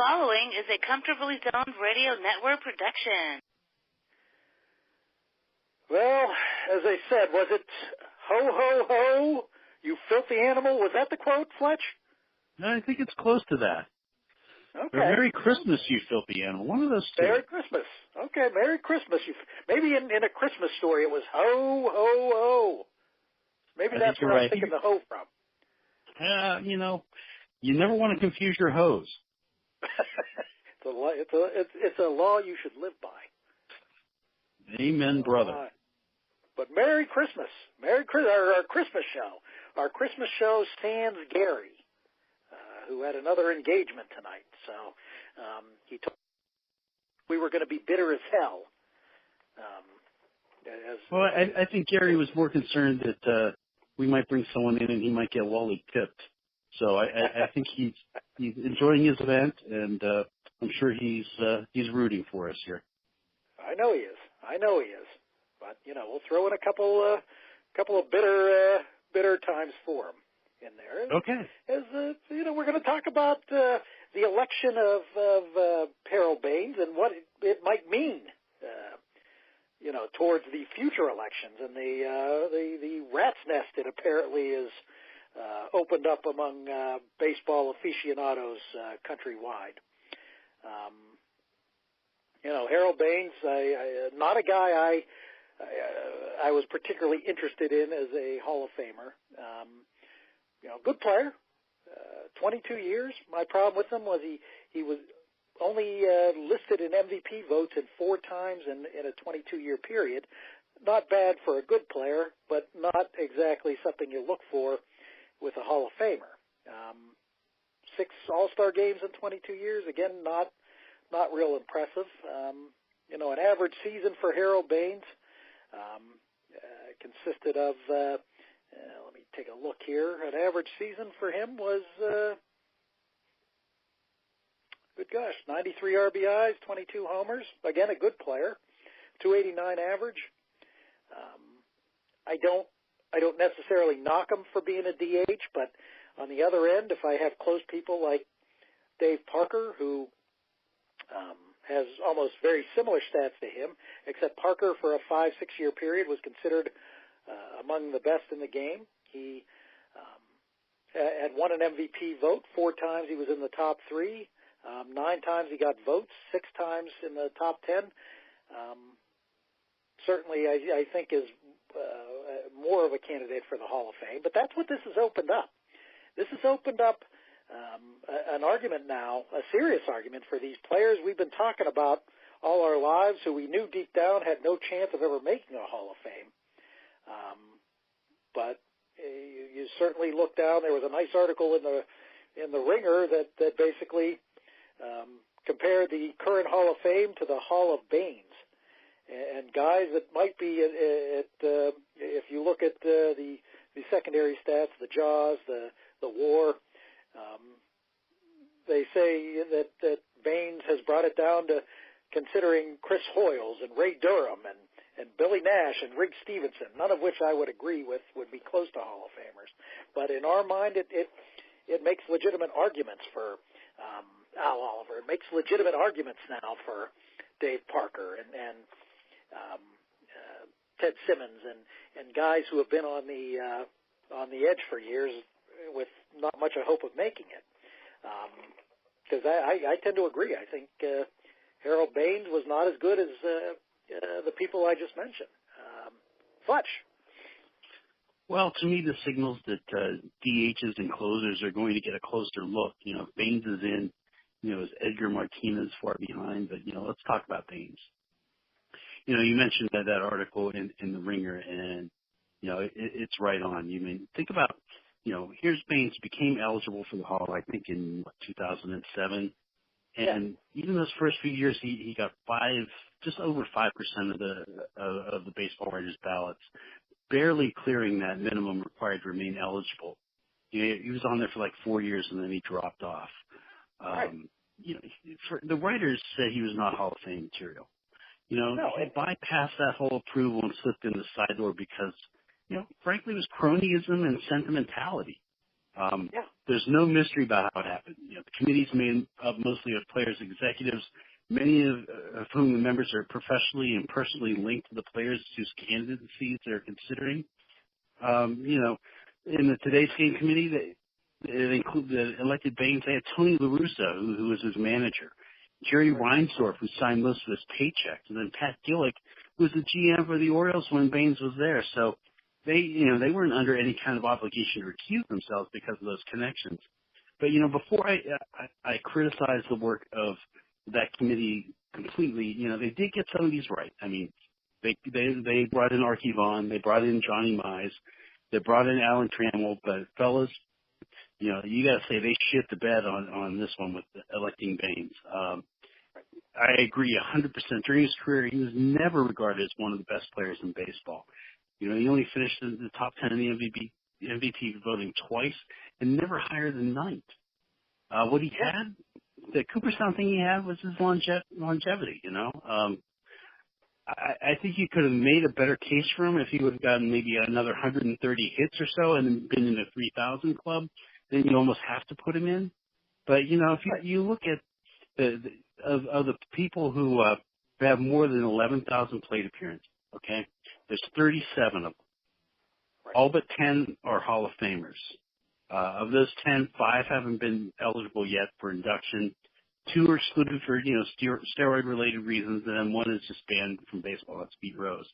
following is a Comfortably Zoned Radio Network production. Well, as I said, was it ho, ho, ho, you filthy animal? Was that the quote, Fletch? No, I think it's close to that. Okay. Or Merry Christmas, you filthy animal. One of those two. Merry Christmas. Okay, Merry Christmas. Maybe in a Christmas story it was ho, ho, ho. Maybe that's where I'm thinking the ho from. You never want to confuse your hose. It's a law you should live by. Amen, brother. But Merry Christmas. Our Christmas show. Our Christmas show sans Gary, who had another engagement tonight. So he told we were going to be bitter as hell. I think Gary was more concerned that we might bring someone in and he might get lolly-pipped. So I think he's enjoying his event, and I'm sure he's rooting for us here. I know he is. But we'll throw in a couple of bitter times for him in there. Okay. As we're going to talk about the election of Harold Baines and what it might mean, towards the future elections and the rat's nest it apparently is opened up among baseball aficionados countrywide. Harold Baines, not a guy I was particularly interested in as a Hall of Famer. Good player, 22 years. My problem with him was he was only listed in MVP votes in 4 times in a 22-year period. Not bad for a good player, but not exactly something you look for with a Hall of Famer. 6 All-Star games in 22 years, again, not real impressive. An average season for Harold Baines consisted of, let me take a look here. An average season for him was, 93 RBIs, 22 homers. Again, a good player. 289 average. I don't necessarily knock him for being a DH, but on the other end, if I have close people like Dave Parker, who has almost very similar stats to him, except Parker for a 5-6 year period was considered among the best in the game. He had won an MVP vote 4 times. He was in the top 3. 9 times he got votes, 6 times in the top 10. Certainly, I think is more of a candidate for the Hall of Fame. But that's what this has opened up. This has opened up an argument now, a serious argument for these players we've been talking about all our lives, who we knew deep down had no chance of ever making a Hall of Fame. But you certainly look down. There was a nice article in the Ringer that basically compared the current Hall of Fame to the Hall of Baines, and guys that might be if you look at the secondary stats, the JAWS, the WAR. They say that Baines has brought it down to considering Chris Hoyles and Ray Durham and Billy Nash and Riggs Stevenson, none of which I would agree with would be close to Hall of Famers. But in our mind, it makes legitimate arguments for Al Oliver. It makes legitimate arguments now for Dave Parker and Ted Simmons and guys who have been on the edge for years with not much a hope of making it. Because I tend to agree. I think Harold Baines was not as good as the people I just mentioned. Fletch. Well, to me, this signals that DHs and closers are going to get a closer look. Baines is in, is Edgar Martinez far behind, but, let's talk about Baines. You mentioned that article in the Ringer, and, it's right on. Think about, here's Baines became eligible for the Hall, I think, in 2007. And even those first few years, he got just over 5% of the baseball writers' ballots, barely clearing that minimum required to remain eligible. He was on there for like 4 years, and then he dropped off. Right. The writers said he was not Hall of Fame material. He bypassed that whole approval and slipped in the side door because, frankly, it was cronyism and sentimentality. There's no mystery about how it happened. The committee's made up mostly of players' executives, many of whom the members are professionally and personally linked to the players whose candidacies they're considering. In the Today's Game committee, they include the elected Baines. They had Tony La Russa, who was his manager, Jerry Reinsdorf, who signed most of his paychecks, and then Pat Gillick, who was the GM for the Orioles when Baines was there. So they weren't under any kind of obligation to recuse themselves because of those connections. But before I criticize the work of that committee completely, they did get some of these right. I mean, they brought in Archie Vaughn, they brought in Johnny Mize, they brought in Alan Trammell, but fellas, you got to say they shit the bed on this one with electing Baines. I agree 100%. During his career, he was never regarded as one of the best players in baseball. He only finished in the top 10 in the MVP voting twice and never higher than ninth. What he had, the Cooperstown thing he had was his longevity, I think you could have made a better case for him if he would have gotten maybe another 130 hits or so and then been in the 3,000 club. Then you almost have to put him in. But, if you look at the people who have more than 11,000 plate appearances, okay, there's 37 of them. Right. All but 10 are Hall of Famers. Of those 10, 5 haven't been eligible yet for induction. 2 are excluded for, steroid-related reasons, and then 1 is just banned from baseball. That's Pete Rose.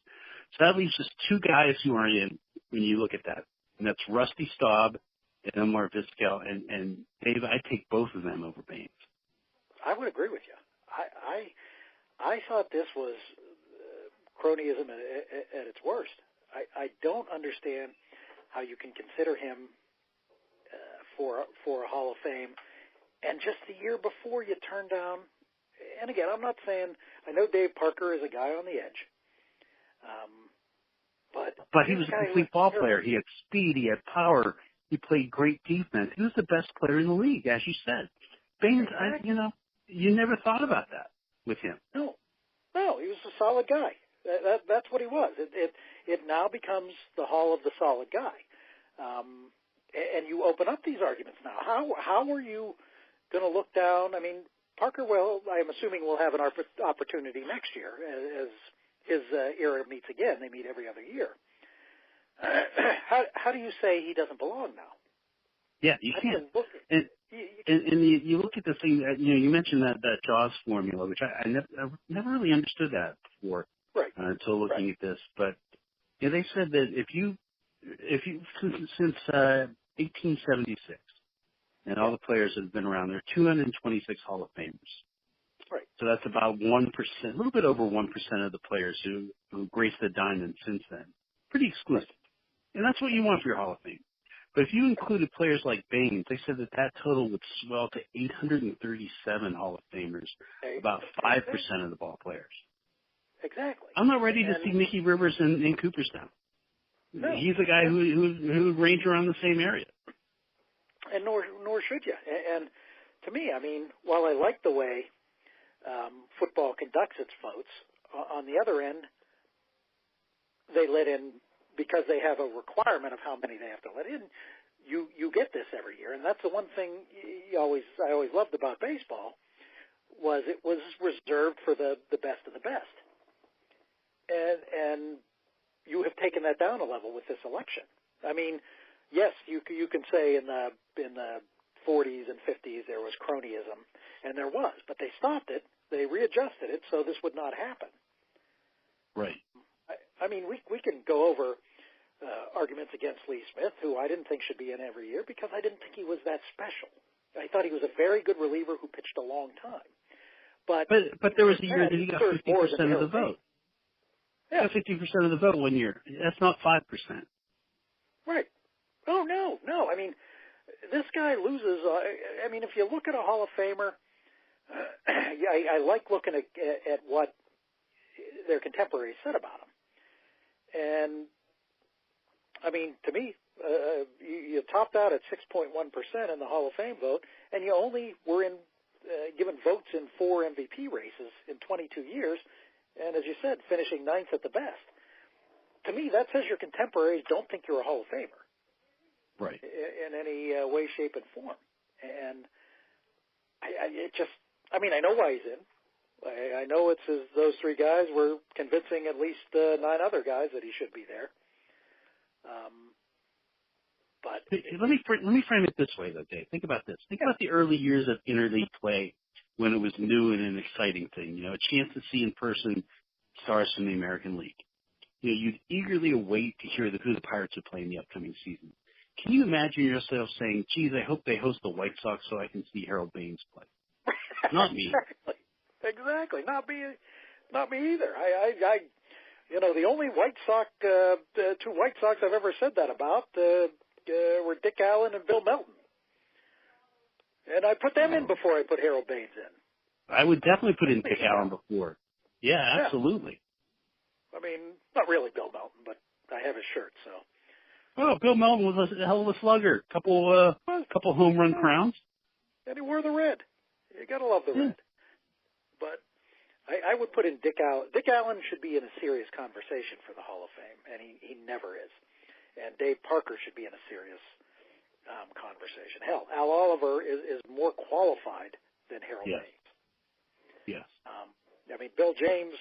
So that leaves just 2 guys who aren't in when you look at that, and that's Rusty Staub and Omar Vizquel. And Dave, I take both of them over Baines. I would agree with you. I thought this was cronyism at its worst. I don't understand how you can consider him for a Hall of Fame. And just the year before you turn down, and again, I'm not saying, I know Dave Parker is a guy on the edge. But he was a complete ball player. He had speed, he had power, he played great defense. He was the best player in the league, as you said. Baines, you never thought about that with him. No, he was a solid guy. That's what he was. It now becomes the Hall of the Solid Guy. And you open up these arguments now. How are you going to look down? I mean, Parker, I'm assuming will have an opportunity next year as his era meets again. They meet every other year. How do you say he doesn't belong now? Yeah, you can't. And you look at the thing that, you mentioned that Jaws formula, which I never really understood that before, right, until looking at this. But they said that if you since 1876, and all the players that have been around, there are 226 Hall of Famers. Right. So that's about 1%, a little bit over 1% of the players who graced the diamond since then. Pretty exclusive. Right. And that's what you want for your Hall of Fame. But if you included players like Baines, they said that total would swell to 837 Hall of Famers, about 5% of the ball players. Exactly. I'm not ready to see Mickey Rivers in Cooperstown. No. He's a guy who would range around the same area. And nor should you. And to me, I mean, while I like the way football conducts its votes, on the other end, they let in, because they have a requirement of how many they have to let in, you get this every year. And that's the one thing I always loved about baseball, was it was reserved for the best of the best. And you have taken that down a level with this election. I mean, yes, you can say in the 40s and 50s there was cronyism, and there was, but they stopped it. They readjusted it so this would not happen. Right. I mean, we can go over arguments against Lee Smith, who I didn't think should be in every year because I didn't think he was that special. I thought he was a very good reliever who pitched a long time. But there was a year that he got 50% of the vote. Yeah, 50% of the vote one year. That's not 5%. Right. Oh, no. I mean, this guy loses. I mean, if you look at a Hall of Famer, I like looking at what their contemporaries said about him. And, I mean, to me, you topped out at 6.1% in the Hall of Fame vote, and you only were given votes in 4 MVP races in 22 years, and as you said, finishing 9th at the best. To me, that says your contemporaries don't think you're a Hall of Famer. right, in any way, shape, and form. And I know why he's in. I know it's those three guys were convincing at least 9 other guys that he should be there. But let me frame it this way, though, Dave. Think about this. Think about the early years of interleague play when it was new and an exciting thing. A chance to see in person stars from the American League. You'd eagerly await to hear who the Pirates would play in the upcoming season. Can you imagine yourself saying, "Geez, I hope they host the White Sox so I can see Harold Baines play"? Not me. Exactly. Not me either. The only two White Sox I've ever said that about were Dick Allen and Bill Melton. And I put them in before I put Harold Baines in. I would definitely put in Dick Allen before. Yeah, absolutely. I mean, not really Bill Melton, but I have his shirt, so. Oh, Bill Melton was a hell of a slugger. Couple home run crowns. And he wore the red. You gotta love the red. But I would put in Dick Allen. Dick Allen should be in a serious conversation for the Hall of Fame, and he never is. And Dave Parker should be in a serious conversation. Hell, Al Oliver is more qualified than Harold Baines. Yes. Bill James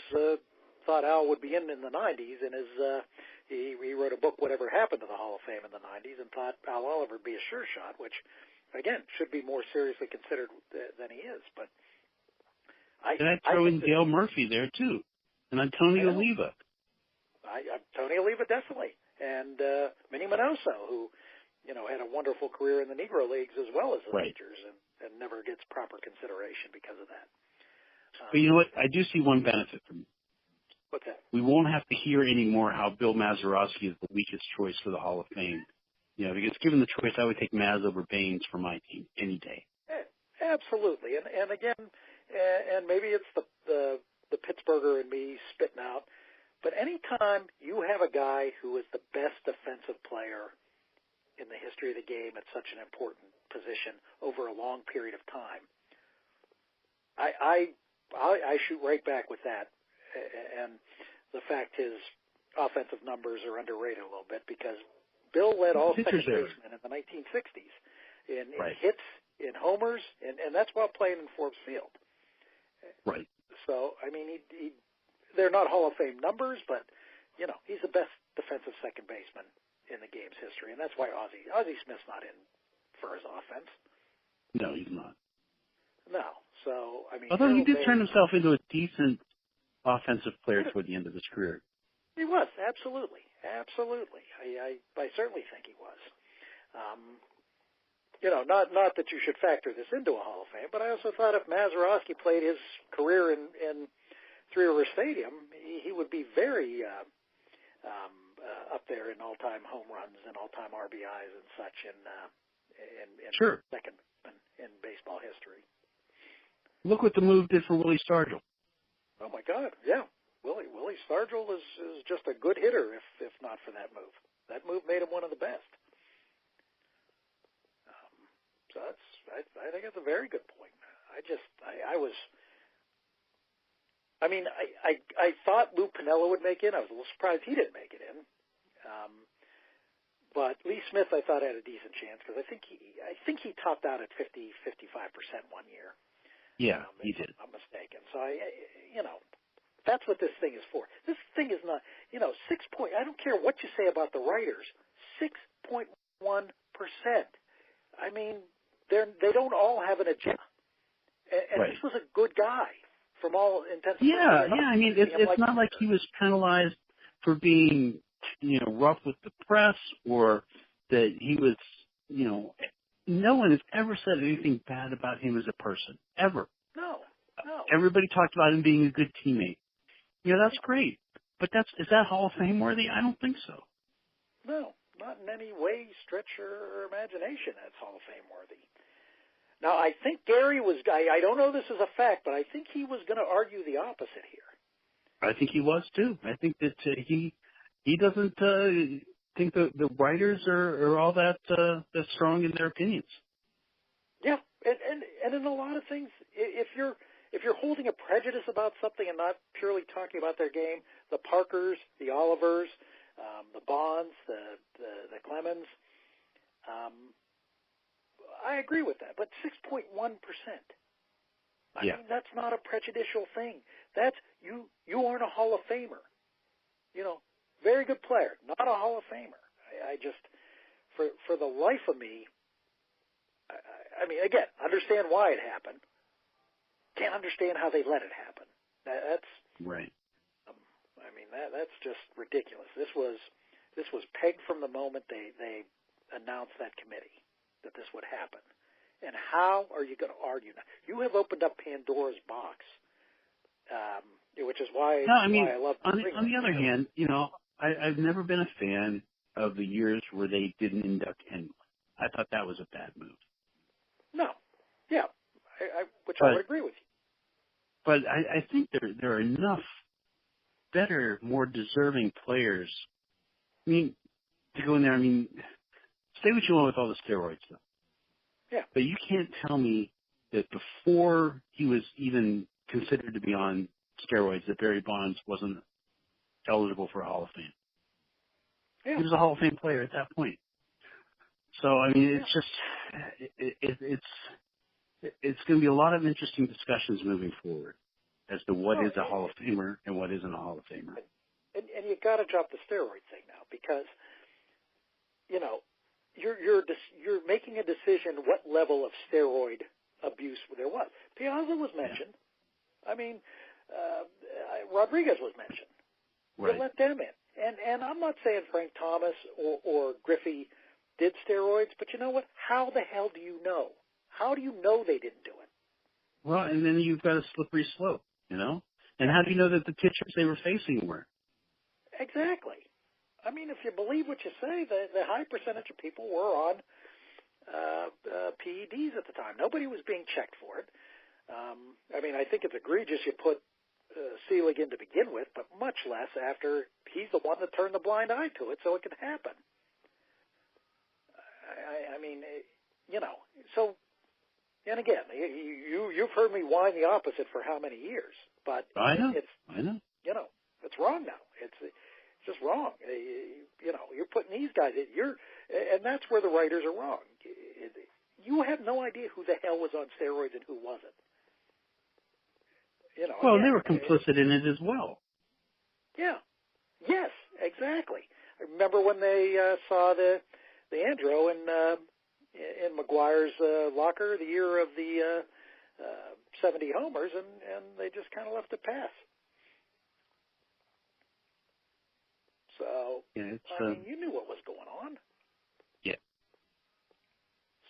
thought Al would be in the 90s, and he wrote a book, Whatever Happened to the Hall of Fame in the 90s, and thought Al Oliver would be a sure shot, which, again, should be more seriously considered than he is. But and I'd throw in Dale Murphy there, too, and then Tony Oliva. Tony Oliva, definitely. And Minnie Minoso, who, had a wonderful career in the Negro Leagues as well as the majors, and never gets proper consideration because of that. But you know what? I do see one benefit from it. What's that? We won't have to hear anymore how Bill Mazeroski is the weakest choice for the Hall of Fame. Because given the choice, I would take Maz over Baines for my team any day. Absolutely. And again, and maybe it's the Pittsburgher in me spitting out, but anytime you have a guy who is the best defensive player in the history of the game at such an important position over a long period of time, I shoot right back with that. And the fact his offensive numbers are underrated a little bit because Bill led all second basemen in the 1960s in hits, in homers, and that's while playing in Forbes Field. Right. So, they're not Hall of Fame numbers, but, he's the best defensive second baseman in the game's history, and that's why Ozzie Smith's not in for his offense. No, he's not. No. So, although he did turn himself into a decent offensive player toward the end of his career. He was, absolutely. Absolutely. I certainly think he was. Not that you should factor this into a Hall of Fame, but I also thought if Mazeroski played his career in Three River Stadium, he would be very up there in all-time home runs and all-time RBIs and such in second in baseball history. Look what the move did for Willie Stargell. Oh my God, yeah. Willie Stargell is just a good hitter if not for that move. That move made him one of the best. So I think that's a very good point. I thought Lou Piniella would make it. I was a little surprised he didn't make it in. But Lee Smith, I thought, had a decent chance because I think he topped out at 55% one year. Yeah, he did. If I'm not mistaken. So that's what this thing is for. This thing is not, 6 point. I don't care what you say about the writers. 6.1%. They don't all have an agenda. And this was a good guy from all intents and purposes. Yeah. It's not like he was penalized for being, rough with the press or that he was, no one has ever said anything bad about him as a person, ever. No. Everybody talked about him being a good teammate. That's great. But is that Hall of Fame worthy? I don't think so. No, not in any way, stretch, or imagination that's Hall of Fame worthy. Now, I think Gary was, I don't know this is a fact, but I think he was going to argue the opposite here. I think he was, too. I think that he doesn't think the writers are all that strong in their opinions. Yeah, and in a lot of things, if you're holding a prejudice about something and not purely talking about their game, the Parkers, the Olivers, the Bonds, the Clemens, I agree with that, but 6.1%. I mean, that's not a prejudicial thing. That's you aren't a Hall of Famer. Very good player, not a Hall of Famer. I just, for the life of me, I mean, again, understand why it happened. Can't understand how they let it happen. That's right. I mean, that's just ridiculous. This was pegged from the moment they announced that committee that this would happen. And how are you going to argue now? You have opened up Pandora's box, which is why, no, I mean, why I love on the other hand, I've never been a fan of the years where they didn't induct anyone. I thought that was a bad move. No. Yeah. I would agree with you. But I think there are enough better, more deserving players. I mean, to go in there, I mean, say what you want with all the steroids stuff. Yeah. But you can't tell me that before he was even considered to be on steroids that Barry Bonds wasn't eligible for a Hall of Fame. Yeah. He was a Hall of Fame player at that point. So, I mean, it's just, it's going to be a lot of interesting discussions moving forward as to what is a Hall of Famer and what isn't a Hall of Famer. And you got to drop the steroid thing now because, you're making a decision what level of steroid abuse there was. Piazza was mentioned. Yeah. I mean, Rodriguez was mentioned. Right. You let them in. And I'm not saying Frank Thomas or Griffey did steroids, but you know what? How the hell do you know? How do you know they didn't do it? Well, and then you've got a slippery slope, And how do you know that the pitchers they were facing were? Exactly. I mean, if you believe what you say, the high percentage of people were on PEDs at the time. Nobody was being checked for it. I mean, I think it's egregious you put Selig in to begin with, but much less after he's the one that turned the blind eye to it so it could happen. I mean, so, and again, you've heard me whine the opposite for how many years, but I know. It's wrong now. It's just wrong. You're putting these guys in. And that's where the writers are wrong. You have no idea who the hell was on steroids and who wasn't. Well, they were complicit in it as well. Yeah. Yes, exactly. I remember when they saw the Andro in McGuire's locker the year of the 70 homers, and they just kind of left it pass. So, yeah, I mean, you knew what was going on. Yeah.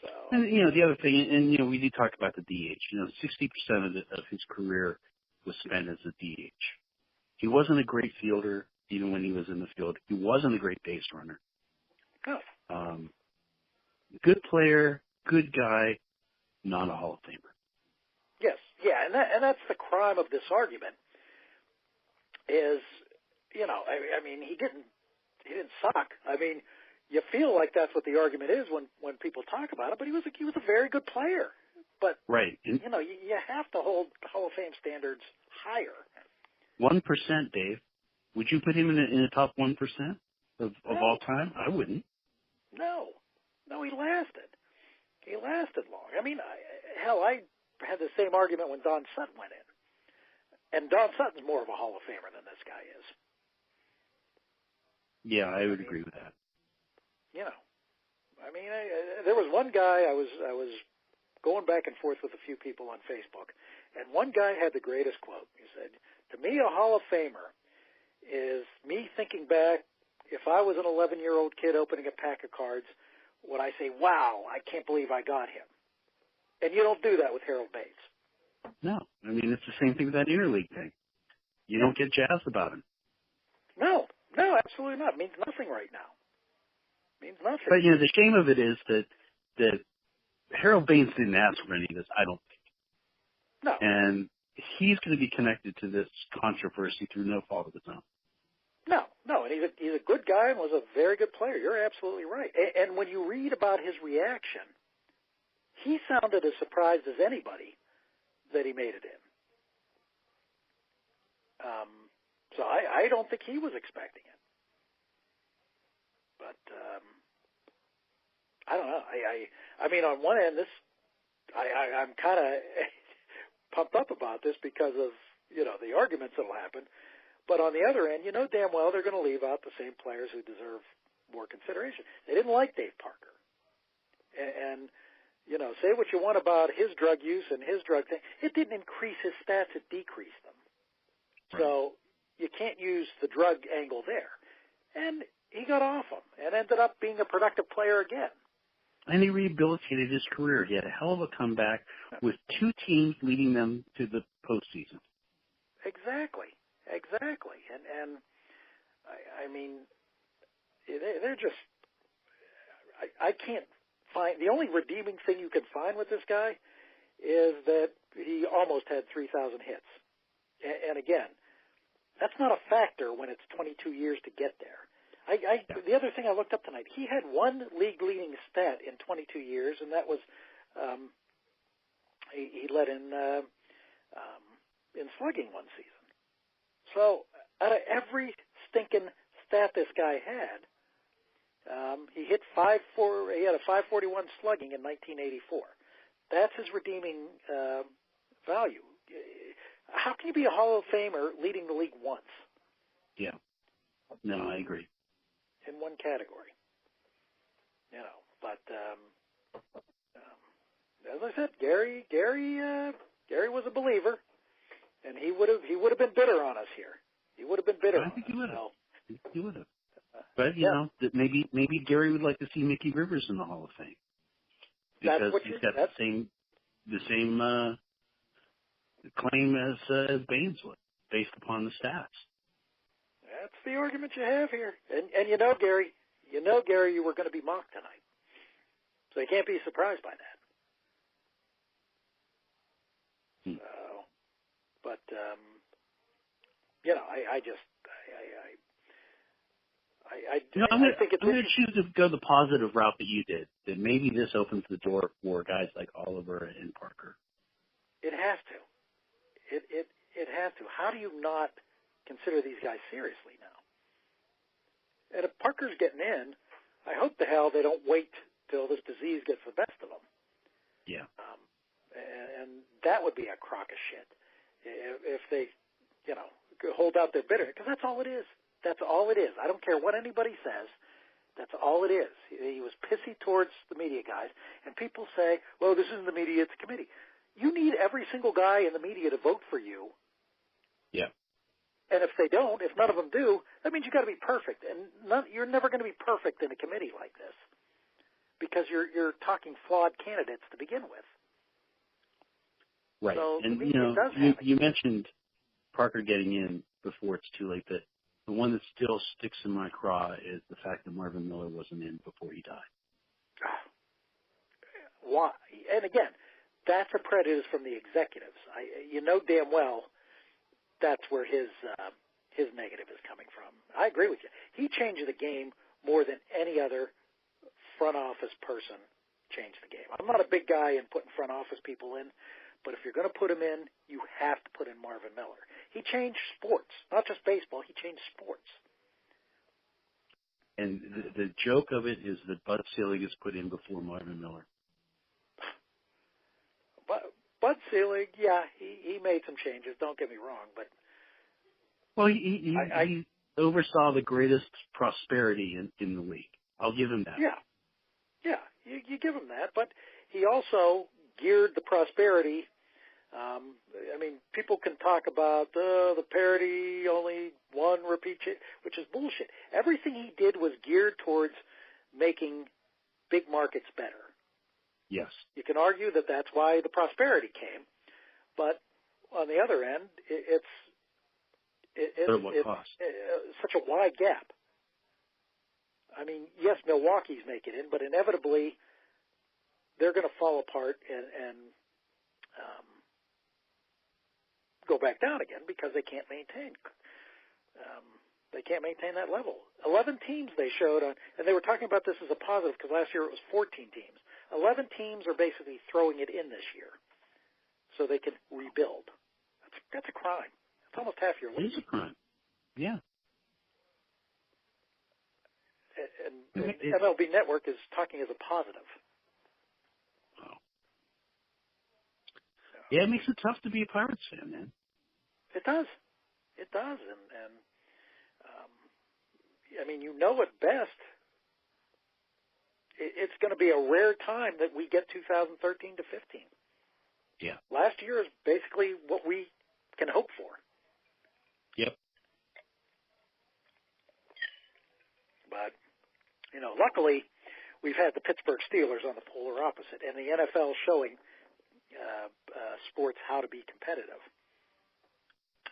So, and the other thing, and we did talk about the DH. 60% of his career was spent as a DH. He wasn't a great fielder, even when he was in the field. He wasn't a great base runner. No. Good player, good guy, not a Hall of Famer. Yes, yeah, and that's the crime of this argument. Is I mean, he didn't suck. I mean, you feel like that's what the argument is when people talk about it. But he was a very good player. But right, you have to hold Hall of Fame standards higher. 1%, Dave. Would you put him in the top 1% of all time? I wouldn't. No, he lasted. He lasted long. I mean, I had the same argument when Don Sutton went in. And Don Sutton's more of a Hall of Famer than this guy is. Yeah, I would agree with that. I mean, there was one guy I was going back and forth with a few people on Facebook, and one guy had the greatest quote. He said, "To me, a Hall of Famer is me thinking back, if I was an 11-year-old kid opening a pack of cards, would I say, wow, I can't believe I got him?" And you don't do that with Harold Baines. No. I mean, it's the same thing with that interleague thing. You don't get jazzed about him. No, absolutely not. It means nothing right now. It means nothing. But, the shame of it is that Harold Baines didn't ask for any of this, I don't think. No. And he's going to be connected to this controversy through no fault of his own. No, and he's a good guy and was a very good player. You're absolutely right. And when you read about his reaction, he sounded as surprised as anybody that he made it in. So I don't think he was expecting it. But I don't know. I mean, on one end, I'm kind of pumped up about this because of, the arguments that'll happen. But on the other end, you know damn well they're going to leave out the same players who deserve more consideration. They didn't like Dave Parker. And say what you want about his drug use and his drug thing. It didn't increase his stats. It decreased them. Right. So you can't use the drug angle there. And he got off them and ended up being a productive player again. And he rehabilitated his career. He had a hell of a comeback with 2 teams leading them to the postseason. Exactly. And I mean, they're just, I can't find, the only redeeming thing you can find with this guy is that he almost had 3,000 hits. And again, that's not a factor when it's 22 years to get there. The other thing I looked up tonight, he had one league-leading stat in 22 years, and that was he led in slugging one season. So out of every stinking stat this guy had, he hit he had a 541 slugging in 1984. That's his redeeming value. How can you be a Hall of Famer leading the league once? Yeah. No, I agree. In one category. But as I said, Gary was a believer, and he would have been bitter on us here. He would have been bitter. I think he would have. He would have. But maybe Gary would like to see Mickey Rivers in the Hall of Fame because he's got the same claim as Baines would, based upon the stats. That's the argument you have here. And Gary, you were going to be mocked tonight. So you can't be surprised by that. But I'm going to choose to go the positive route that you did. That maybe this opens the door for guys like Oliver and Parker. It has to. It has to. How do you not consider these guys seriously now? And if Parker's getting in, I hope the hell they don't wait till this disease gets the best of them. Yeah. And that would be a crock of shit if they, hold out their bitterness, because that's all it is. That's all it is. I don't care what anybody says. That's all it is. He was pissy towards the media guys, and people say, well, this isn't the media, it's the committee. You need every single guy in the media to vote for you. Yeah. And if they don't, if none of them do, that means you've got to be perfect. And you're never going to be perfect in a committee like this because you're talking flawed candidates to begin with. Right. So, and, you mentioned Parker getting in before it's too late. The one that still sticks in my craw is the fact that Marvin Miller wasn't in before he died. Why? And again, that's a prejudice from the executives. Damn well that's where his negative is coming from. I agree with you. He changed the game more than any other front office person changed the game. I'm not a big guy in putting front office people in, but if you're going to put him in, you have to put in Marvin Miller. He changed sports, not just baseball. He changed sports. And the joke of it is that Bud Selig is put in before Marvin Miller. Bud Selig, he made some changes. Don't get me wrong, but he oversaw the greatest prosperity in the league. I'll give him that. Yeah, you give him that, but he also geared the prosperity. People can talk about the parity, only one repeat, which is bullshit. Everything he did was geared towards making big markets better. Yes. You can argue that that's why the prosperity came, but on the other end, it's such a wide gap. Yes, Milwaukee's making it in, but inevitably they're going to fall apart and go back down again because they can't maintain. They can't maintain that level. 11 teams they showed on, and they were talking about this as a positive because last year it was 14 teams. 11 teams are basically throwing it in this year so they can rebuild. That's a crime. It's almost half your league. It is a crime. Yeah. And MLB Network is talking as a positive. Oh. Yeah, it makes it tough to be a Pirates fan, man. It does. It does. And I mean, you know at best, it's going to be a rare time that we get 2013 to 15. Yeah. Last year is basically what we can hope for. Yep. But, luckily, we've had the Pittsburgh Steelers on the polar opposite, and the NFL showing sports how to be competitive.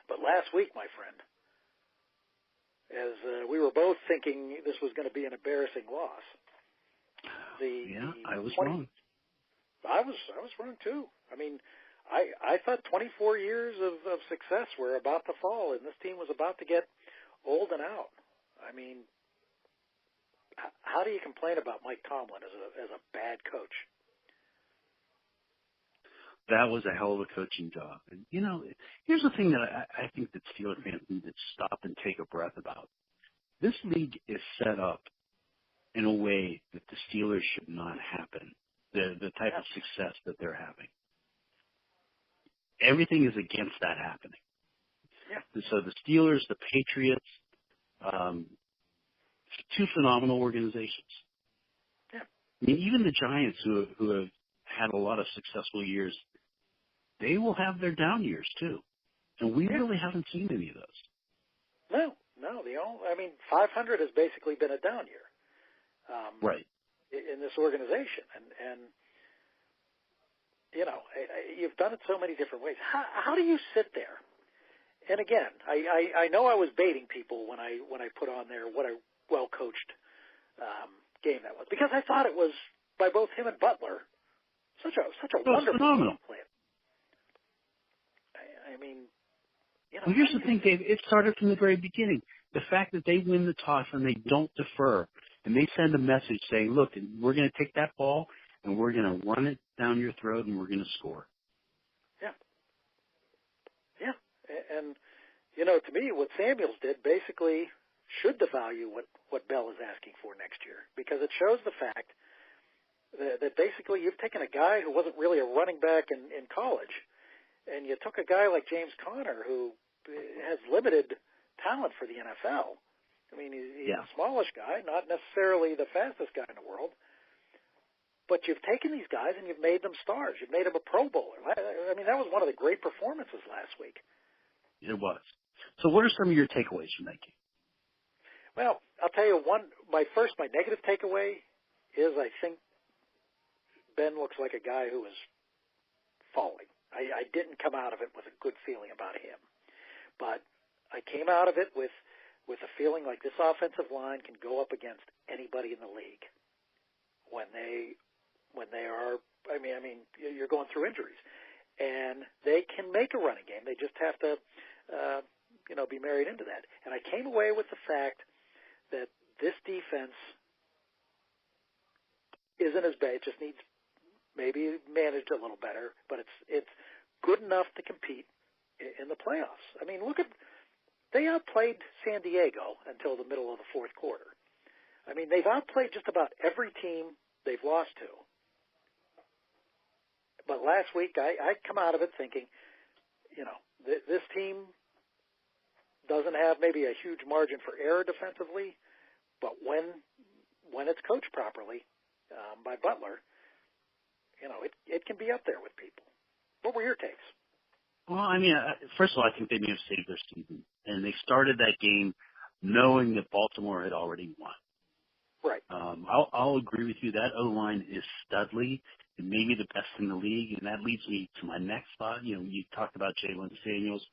But last week, my friend, as we were both thinking this was going to be an embarrassing loss. I was wrong. I was wrong too. I mean, I thought 24 years of success were about to fall, and this team was about to get old and out. I mean, how do you complain about Mike Tomlin as a bad coach? That was a hell of a coaching job. And, here's the thing that I think that Steelers fans need to stop and take a breath about. This league is set up in a way that the Steelers should not happen, the type of success that they're having. Everything is against that happening. Yeah. So the Steelers, the Patriots, two phenomenal organizations. Yeah. I mean, even the Giants, who have had a lot of successful years, they will have their down years too, and we really haven't seen any of those. No. 500 has basically been a down year, right, in this organization, and you've done it so many different ways. How do you sit there? And again, I know I was baiting people when I put on there what a well coached game that was, because I thought it was by both him and Butler such a wonderful phenomenal game plan. I mean, well, here's the thing, Dave. It started from the very beginning. The fact that they win the toss and they don't defer, and they send a message saying, "Look, we're going to take that ball and we're going to run it down your throat and we're going to score." Yeah. And to me, what Samuels did basically should devalue what Bell is asking for next year, because it shows the fact that basically you've taken a guy who wasn't really a running back in college, and you took a guy like James Conner, who has limited talent for the NFL. I mean, he's a smallish guy, not necessarily the fastest guy in the world, but you've taken these guys and you've made them stars. You've made them a Pro Bowler. I mean, that was one of the great performances last week. It was. So what are some of your takeaways from that game? Well, I'll tell you my negative takeaway is I think Ben looks like a guy who is falling. I didn't come out of it with a good feeling about him, but I came out of it with a feeling like this offensive line can go up against anybody in the league when they are. I mean, you're going through injuries, and they can make a running game. They just have to, be married into that. And I came away with the fact that this defense isn't as bad. It just needs maybe managed a little better, but it's good enough to compete in the playoffs. I mean, they outplayed San Diego until the middle of the fourth quarter. I mean, they've outplayed just about every team they've lost to. But last week, I come out of it thinking, this team doesn't have maybe a huge margin for error defensively, but when it's coached properly by Butler, it can be up there with people. What were your takes? Well, I mean, first of all, I think they may have saved their season, and they started that game knowing that Baltimore had already won. Right. I'll agree with you. That O-line is studly and maybe the best in the league, and that leads me to my next thought. You talked about Jalen Samuels.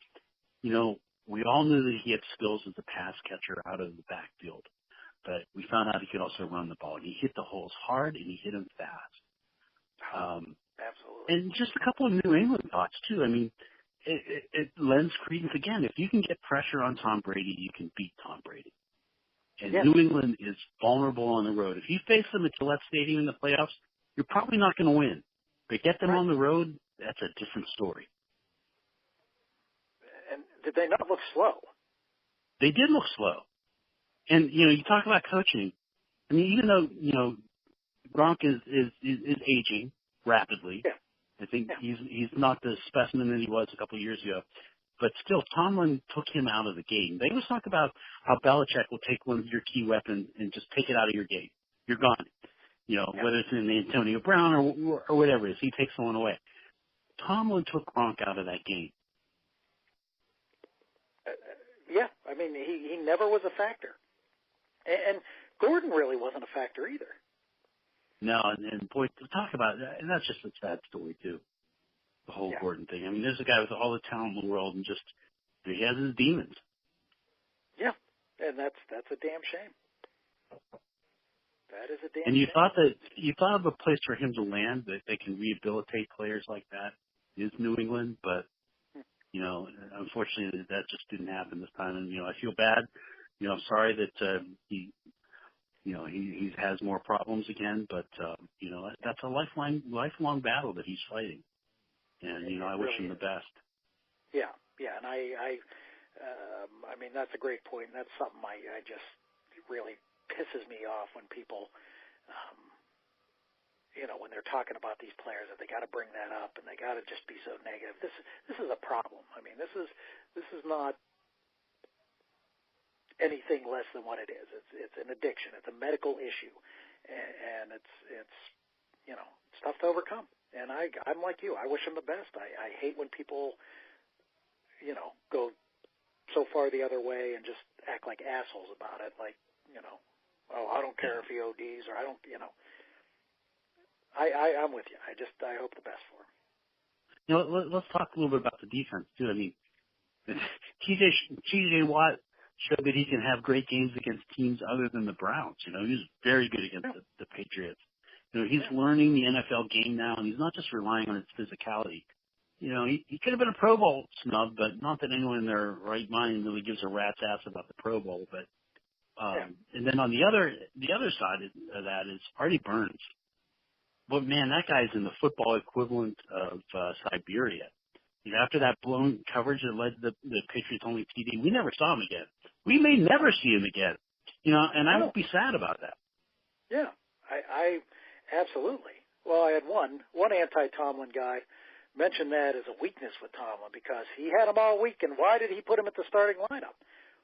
We all knew that he had skills as a pass catcher out of the backfield, but we found out he could also run the ball. He hit the holes hard, and he hit them fast. Absolutely. And just a couple of New England thoughts, too. I mean, it lends credence again. If you can get pressure on Tom Brady, you can beat Tom Brady. And New England is vulnerable on the road. If you face them at Gillette Stadium in the playoffs, you're probably not going to win. But get them on the road, that's a different story. And did they not look slow? They did look slow. And, you talk about coaching. I mean, even though, Gronk is aging rapidly. Yeah. I think he's not the specimen that he was a couple of years ago. But still, Tomlin took him out of the game. They always talk about how Belichick will take one of your key weapons and just take it out of your game. You're gone. Whether it's in Antonio Brown or whatever it is, he takes someone away. Tomlin took Gronk out of that game. Yeah, I mean, he never was a factor. And Gordon really wasn't a factor either. No, and boy, to talk about that, and that's just a sad story, too, the whole Gordon thing. I mean, there's a guy with all the talent in the world, and just, he has his demons. Yeah, and that's a damn shame. That is a damn And you shame. you thought of a place for him to land that they can rehabilitate players like that is New England, but unfortunately that just didn't happen this time. And I feel bad. I'm sorry that he has more problems again, but that's a lifelong battle that he's fighting. And I wish him the best. Yeah, and I mean, that's a great point. That's something I just really pisses me off when people, when they're talking about these players, that they got to bring that up and they got to just be so negative. This is a problem. I mean, this is not anything less than what it is. It's an addiction. It's a medical issue, and it's tough to overcome. And I'm like you. I wish him the best. I hate when people go so far the other way and just act like assholes about it. Like, I don't care if he ODs or I don't, I'm with you. I hope the best for him. Let's talk a little bit about the defense too. I mean, TJ Watt showed that he can have great games against teams other than the Browns. He was very good against the Patriots. He's learning the NFL game now, and he's not just relying on its physicality. He could have been a Pro Bowl snub, but not that anyone in their right mind really gives a rat's ass about the Pro Bowl. But and then on the other side of that is Artie Burns. But man, that guy's in the football equivalent of Siberia. After that blown coverage that led to the Patriots only TD, we never saw him again. We may never see him again. And I won't be sad about that. Yeah, I absolutely. Well, I had one anti-Tomlin guy mention that as a weakness with Tomlin because he had him all week, and why did he put him at the starting lineup?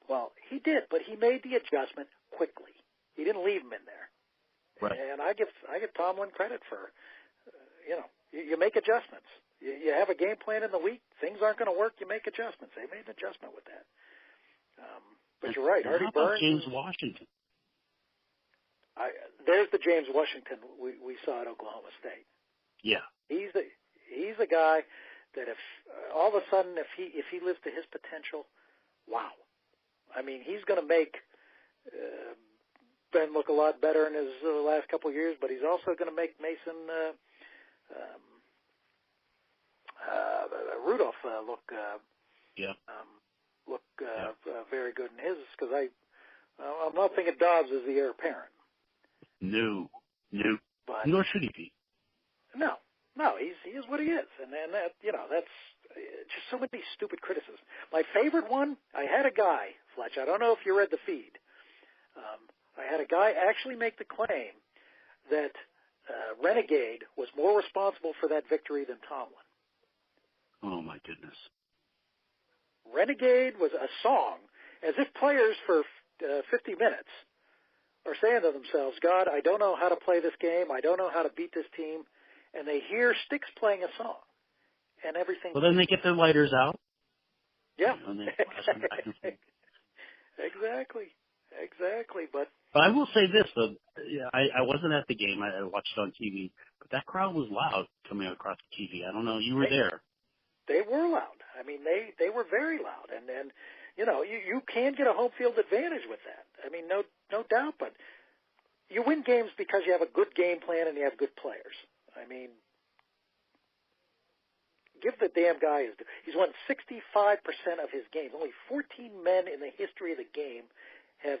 Well, he did, but he made the adjustment quickly. He didn't leave him in there. Right. And I give Tomlin credit for, you make adjustments. You have a game plan in the week. Things aren't going to work. You make adjustments. They made an adjustment with that. But you're right. Artie Burns. James Washington. There's the James Washington we saw at Oklahoma State. Yeah. He's a guy that if all of a sudden if he lives to his potential, wow. I mean, he's going to make Ben look a lot better in his last couple of years, but he's also going to make Mason Rudolph look very good in his, because I'm not thinking Dobbs is the heir apparent. No, but nor should he be. No, he is what he is, and that that's just so many stupid criticisms. My favorite one, I had a guy, Fletch. I don't know if you read the feed. I had a guy actually make the claim that Renegade was more responsible for that victory than Tomlin. Oh, my goodness. Renegade was a song, as if players for 50 minutes are saying to themselves, God, I don't know how to play this game. I don't know how to beat this team. And they hear Styx playing a song, and everything. Well, then they get their lighters out. Yeah. And they flash them back and forth. Exactly. But I will say this, though. I wasn't at the game. I watched it on TV. But that crowd was loud coming across the TV. I don't know. You were there. They were loud. I mean, they were very loud. And you can get a home field advantage with that. I mean, no doubt. But you win games because you have a good game plan and you have good players. I mean, give the damn guy he's won 65% of his games. Only 14 men in the history of the game have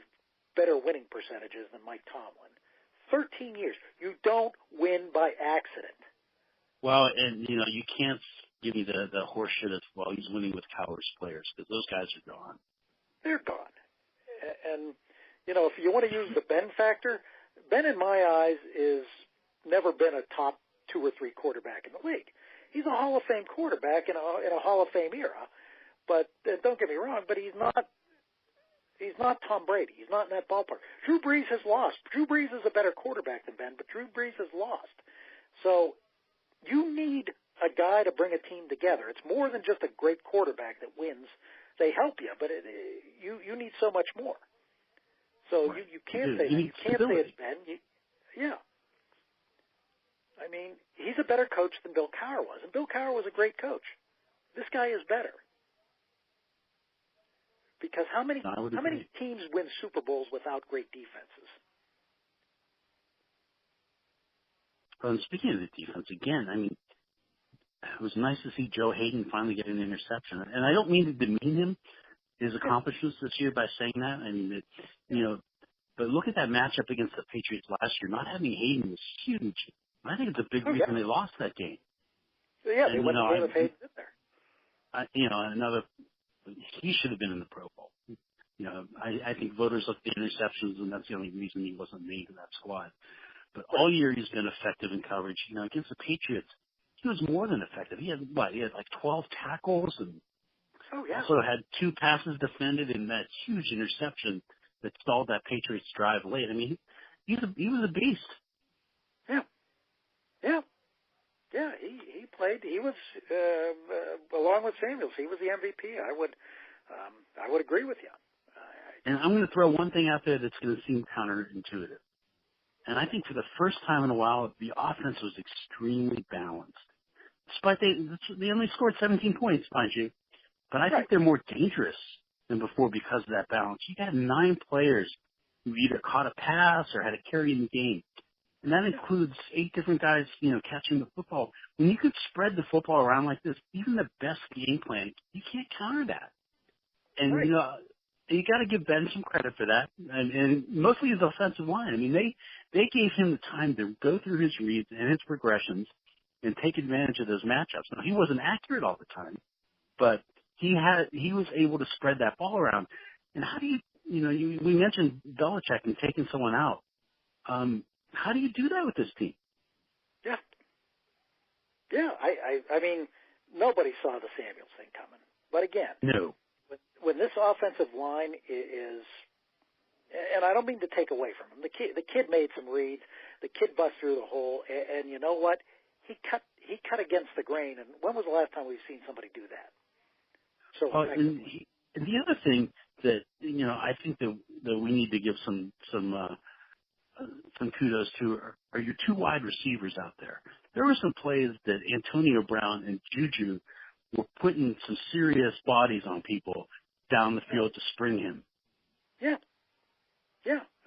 better winning percentages than Mike Tomlin. 13 years. You don't win by accident. Well, and, you can't give me the horse shit as, well, he's winning with cowards players, because those guys are gone. They're gone. And, if you want to use the Ben factor, Ben, in my eyes, is never been a top 2 or 3 quarterback in the league. He's a Hall of Fame quarterback in a Hall of Fame era. But don't get me wrong, but he's not Tom Brady. He's not in that ballpark. Drew Brees has lost. Drew Brees is a better quarterback than Ben, but Drew Brees has lost. So you need a guy to bring a team together. It's more than just a great quarterback that wins. They help you, but you need so much more. So right. you can't say that. You can't say it's Ben. Yeah. I mean, he's a better coach than Bill Cowher was, and Bill Cowher was a great coach. This guy is better. Because how many teams win Super Bowls without great defenses? Well, speaking of the defense, again, I mean, it was nice to see Joe Hayden finally get an interception. And I don't mean to demean him, his accomplishments this year by saying that. I mean, but look at that matchup against the Patriots last year. Not having Hayden was huge. I think it's a big reason they lost that game. Yeah, they went the game with Hayden in there. He should have been in the Pro Bowl. I think voters looked at the interceptions, and that's the only reason he wasn't made in that squad. But all year he's been effective in coverage. Against the Patriots, he was more than effective. He had like 12 tackles and also had 2 passes defended and that huge interception that stalled that Patriots drive late. I mean, he was a beast. Yeah, he played. He was along with Samuels. He was the MVP. I would agree with you. And I'm going to throw one thing out there that's going to seem counterintuitive. And I think for the first time in a while, the offense was extremely balanced. Despite they only scored 17 points, mind you, but I think they're more dangerous than before because of that balance. You had 9 players who either caught a pass or had a carry in the game. And that includes 8 different guys, catching the football. When you could spread the football around like this, even the best game plan, you can't counter that. And, you got to give Ben some credit for that, and mostly his offensive line. I mean, they gave him the time to go through his reads and his progressions and take advantage of those matchups. Now, he wasn't accurate all the time, but he was able to spread that ball around. And how do we mentioned Belichick and taking someone out. How do you do that with this team? Yeah. I mean, nobody saw the Samuels thing coming. But again, no. When this offensive line is, and I don't mean to take away from him, the kid made some reads, the kid bust through the hole, and you know what? He cut against the grain. And when was the last time we've seen somebody do that? So, and the other thing that I think that we need to give some kudos to are your 2 wide receivers out there. There were some plays that Antonio Brown and Juju were putting some serious bodies on people down the field to spring him. Yeah.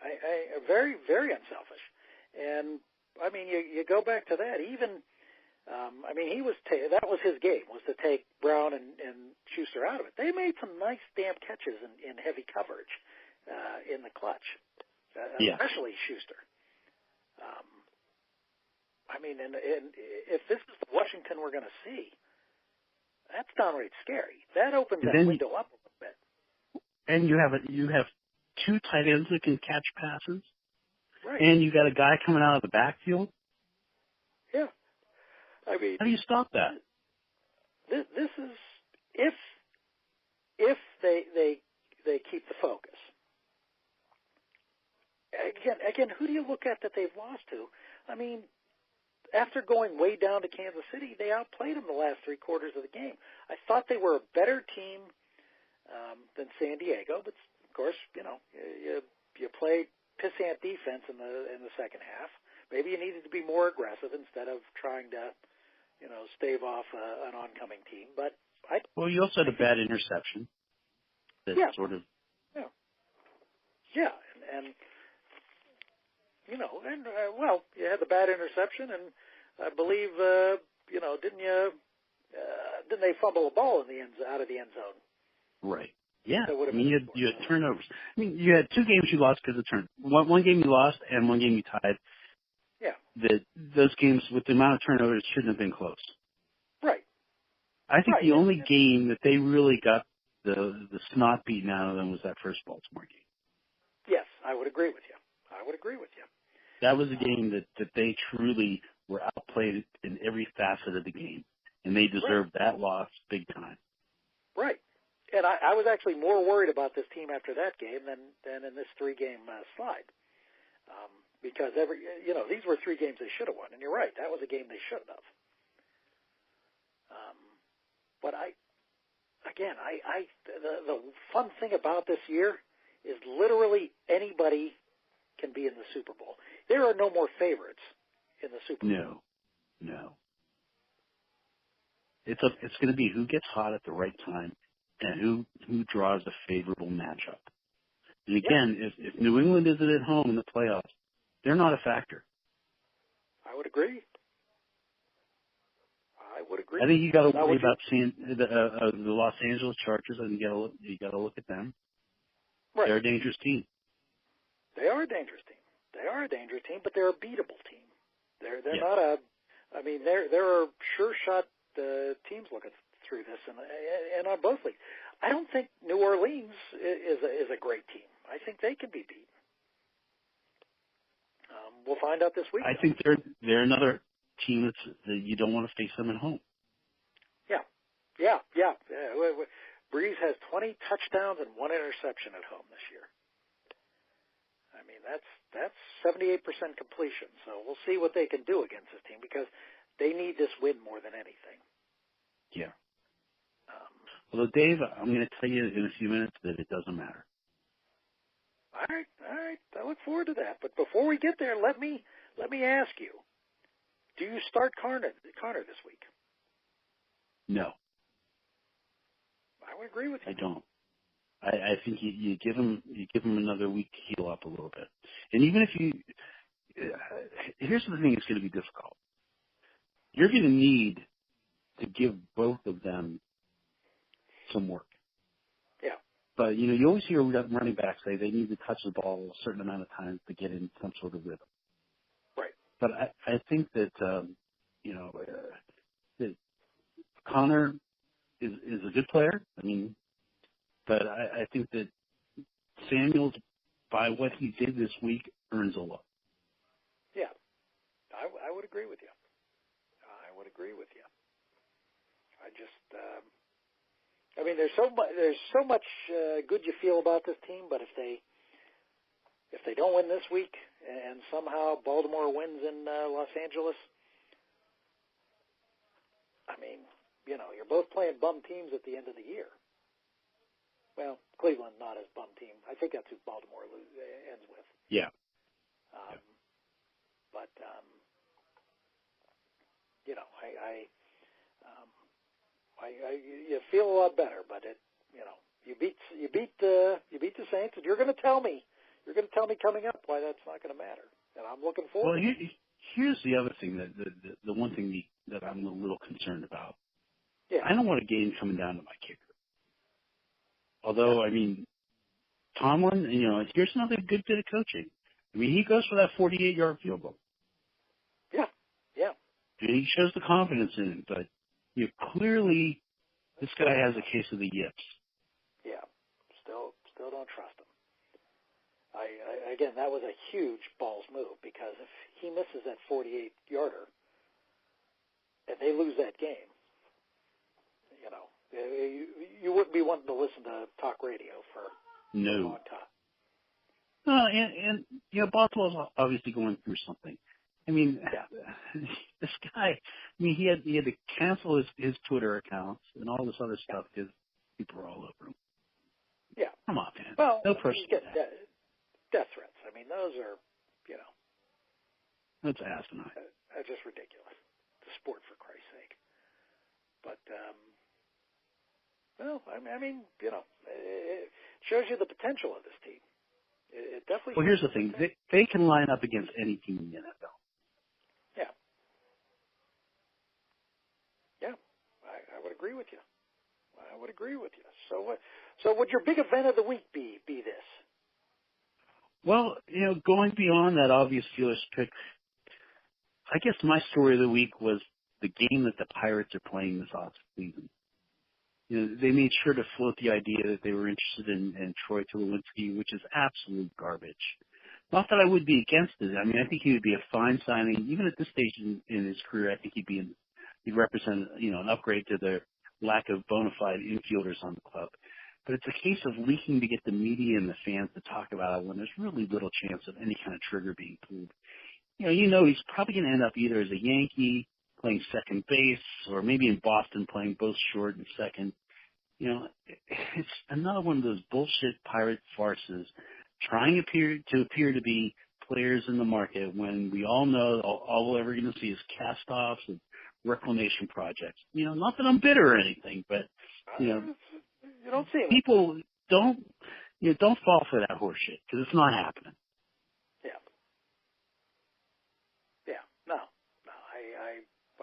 I very, very unselfish. And I mean, you go back to that. Even, I mean, that was his game, was to take Brown and Schuster out of it. They made some nice damn catches in heavy coverage in the clutch, especially Schuster. I mean, and if this is the Washington we're going to see, that's downright scary. That opens that window up a little bit. And you have 2 tight ends that can catch passes. Right. And you got a guy coming out of the backfield. Yeah. I mean, how do you stop that? This is if they keep the focus. Again, who do you look at that they've lost to? I mean, after going way down to Kansas City, they outplayed them the last 3 quarters of the game. I thought they were a better team than San Diego, but of course, you play pissant defense in the second half. Maybe you needed to be more aggressive instead of trying to, stave off an oncoming team. But you also had a bad interception. Yeah. Sort of. Yeah, and you had the bad interception, and I believe, didn't they fumble a ball out of the end zone? Right. Yeah. I mean, you had turnovers. I mean, you had 2 games you lost because of turnovers. One game you lost and 1 game you tied. Yeah. Those games with the amount of turnovers shouldn't have been close. Right. I think the only game that they really got the snot beaten out of them was that first Baltimore game. Yes, I would agree with you. That was a game that they truly were outplayed in every facet of the game, and they deserved that loss big time. Right. And I was actually more worried about this team after that game than in this three-game slide. Because these were three games they should have won. And you're right, that was a game they shouldn't have. But the fun thing about this year is literally anybody can be in the Super Bowl. There are no more favorites in the Super Bowl. No. It's going to be who gets hot at the right time and who draws a favorable matchup. And again, if New England isn't at home in the playoffs, they're not a factor. I would agree. I think you got to worry about the Los Angeles Chargers, and you got to look at them. Right. They're a dangerous team. They are a dangerous team, but they're a beatable team. They're not a. I mean, there are sure shot teams looking through this, and on both leagues. I don't think New Orleans is a great team. I think they can be beaten. We'll find out this week. I think they're another team that you don't want to face them at home. Yeah. Breeze has 20 touchdowns and 1 interception at home this year. I mean, that's 78% completion. So we'll see what they can do against this team because they need this win more than anything. Yeah. Although, Dave, I'm going to tell you in a few minutes that it doesn't matter. All right. I look forward to that. But before we get there, let me ask you: do you start Connor this week? No. I would agree with you. I don't. I think you give him another week to heal up a little bit, and even if you, here's the thing: it's going to be difficult. You're going to need to give both of them some work. Yeah. But you always hear running backs say they need to touch the ball a certain amount of times to get in some sort of rhythm. Right. But I think that that Connor is a good player. I mean, but I think that Samuels, by what he did this week, earns a look. Yeah, I would agree with you. I just, I mean, there's so much good you feel about this team, but if they don't win this week and somehow Baltimore wins in Los Angeles, I mean, you're both playing bum teams at the end of the year. Well, Cleveland not as bum team. I think that's who Baltimore ends with. Yeah. But you feel a lot better. But you beat the Saints, and you're going to tell me coming up why that's not going to matter. And I'm looking forward. Well, here's the other thing the one thing that I'm a little concerned about. Yeah. I don't want a game coming down to my kicker. Although, I mean, Tomlin, here's another good bit of coaching. I mean, he goes for that 48-yard field goal. Yeah. And he shows the confidence in it, but clearly this guy has a case of the yips. Yeah. Still don't trust him. Again, that was a huge balls move because if he misses that 48-yarder and they lose that game, you wouldn't be wanting to listen to talk radio for a long time. And Baltimore's obviously going through something. I mean, this guy, he had to cancel his Twitter accounts and all this other stuff because people are all over him. Yeah. Come on, man. Well, no person. Death threats. I mean, those are, That's asinine. That's just ridiculous. It's a sport, for Christ's sake. But, it shows you the potential of this team. It definitely. Well, here's the thing: they can line up against any team in the NFL. Yeah, I would agree with you. So would your big event of the week be this? Well, going beyond that obvious Steelers pick, I guess my story of the week was the game that the Pirates are playing this offseason. They made sure to float the idea that they were interested in Troy Tulowitzki, which is absolute garbage. Not that I would be against it. I mean, I think he would be a fine signing. Even at this stage in his career, I think he'd represent, an upgrade to the lack of bona fide infielders on the club. But it's a case of leaking to get the media and the fans to talk about it when there's really little chance of any kind of trigger being pulled. He's probably going to end up either as a Yankee playing second base or maybe in Boston playing both short and second. It's another one of those bullshit pirate farces trying to appear to be players in the market when we all know all we're ever going to see is cast-offs and reclamation projects. Not that I'm bitter or anything, but, you don't see them. People don't fall for that horse shit because it's not happening. Yeah. No,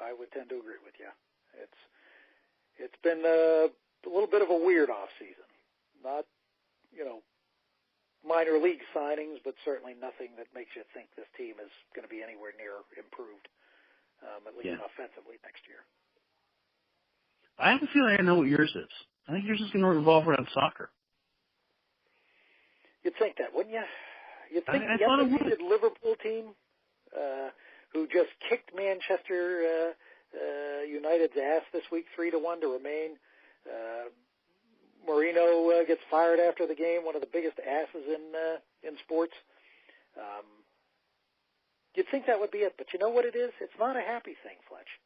I would tend to agree with you. It's been a little bit of a weird off season. Not, minor league signings, but certainly nothing that makes you think this team is going to be anywhere near improved, at least offensively next year. I have a feeling I know what yours is. I think yours is going to revolve around soccer. You'd think that, wouldn't you? You'd think I the thought it would. undefeated Liverpool team, who just kicked Manchester United's ass this week 3-1 to remain. Marino gets fired after the game, one of the biggest asses in sports. You'd think that would be it, but you know what it is? It's not a happy thing, Fletch.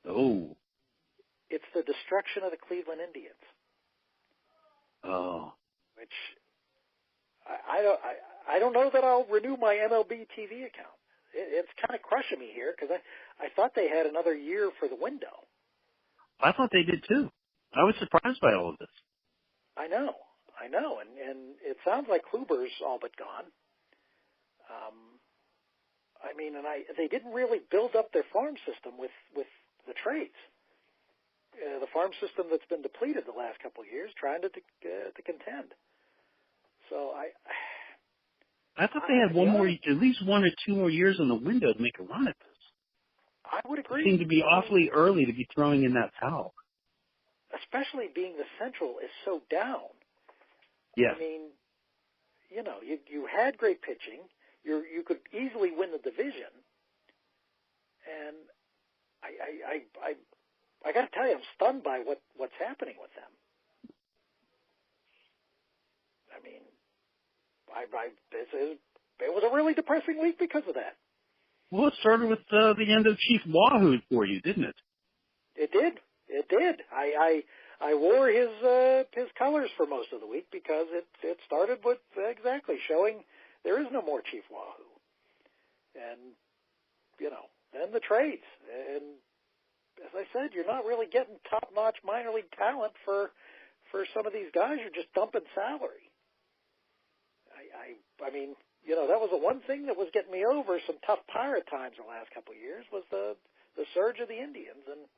Oh. It's the destruction of the Cleveland Indians. Oh. Which I don't know that I'll renew my MLB TV account. It's kind of crushing me here because I thought they had another year for the window. I thought they did too. I was surprised by all of this. I know, and it sounds like Kluber's all but gone. They didn't really build up their farm system with the trades. The farm system that's been depleted the last couple of years, trying to contend. So I thought they had at least 1 or 2 more years in the window to make a run at this. I would agree. It seemed to be awfully early to be throwing in that towel. Especially being the Central is so down. Yeah. I mean, you had great pitching. You could easily win the division. And I got to tell you, I'm stunned by what's happening with them. I mean, it was a really depressing week because of that. Well, it started with the end of Chief Wahoo for you, didn't it? It did. It did. I wore his colors for most of the week because it started with exactly showing there is no more Chief Wahoo, and then the trades, and as I said, you're not really getting top-notch minor league talent for some of these guys. You're just dumping salary. I mean, that was the one thing that was getting me over some tough Pirate times the last couple of years was the surge of the Indians. And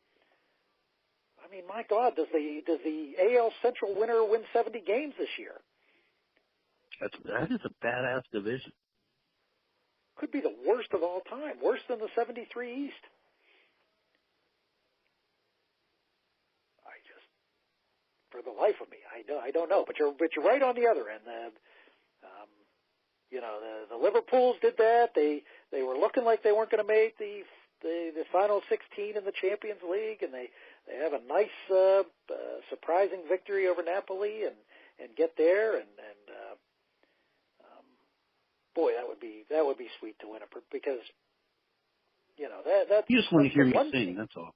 I mean, my God, does the AL Central winner win 70 games this year? That is a badass division. Could be the worst of all time, worse than the 73 East. For the life of me, I don't know. But you're right on the other end. The Liverpools did that. They were looking like they weren't going to make the final 16 in the Champions League, and they have a nice surprising victory over Napoli and get there. And boy, that would be sweet to win it because that you just want to hear me sing. That's all.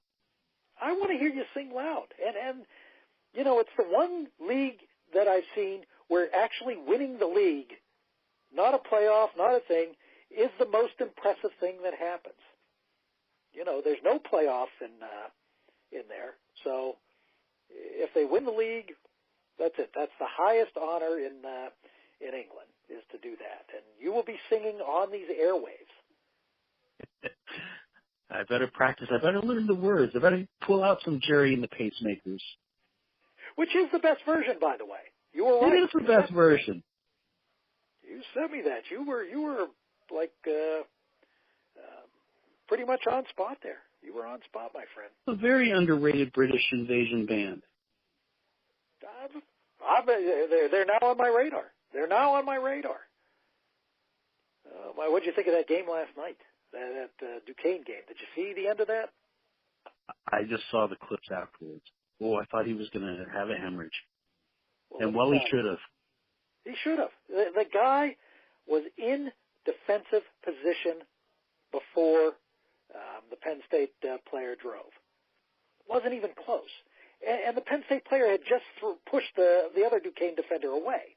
I want to hear you sing loud, and it's the one league that I've seen where actually winning the league, not a playoff, not a thing, is the most impressive thing that happens. There's no playoff in there. So if they win the league, that's it. That's the highest honor in England is to do that. And you will be singing on these airwaves. I better practice. I better learn the words. I better pull out some Jerry and the Pacemakers. Which is the best version, by the way. You were right. It is the best version. You sent me that. You were like pretty much on spot there. You were on spot, my friend. A very underrated British invasion band. They're now on my radar. What did you think of that game last night? That Duquesne game. Did you see the end of that? I just saw the clips afterwards. Oh, I thought he was going to have a hemorrhage. Well, And he should have. He should have. The guy was in defensive position before the Penn State player drove. Wasn't even close. And the Penn State player had just pushed the other Duquesne defender away.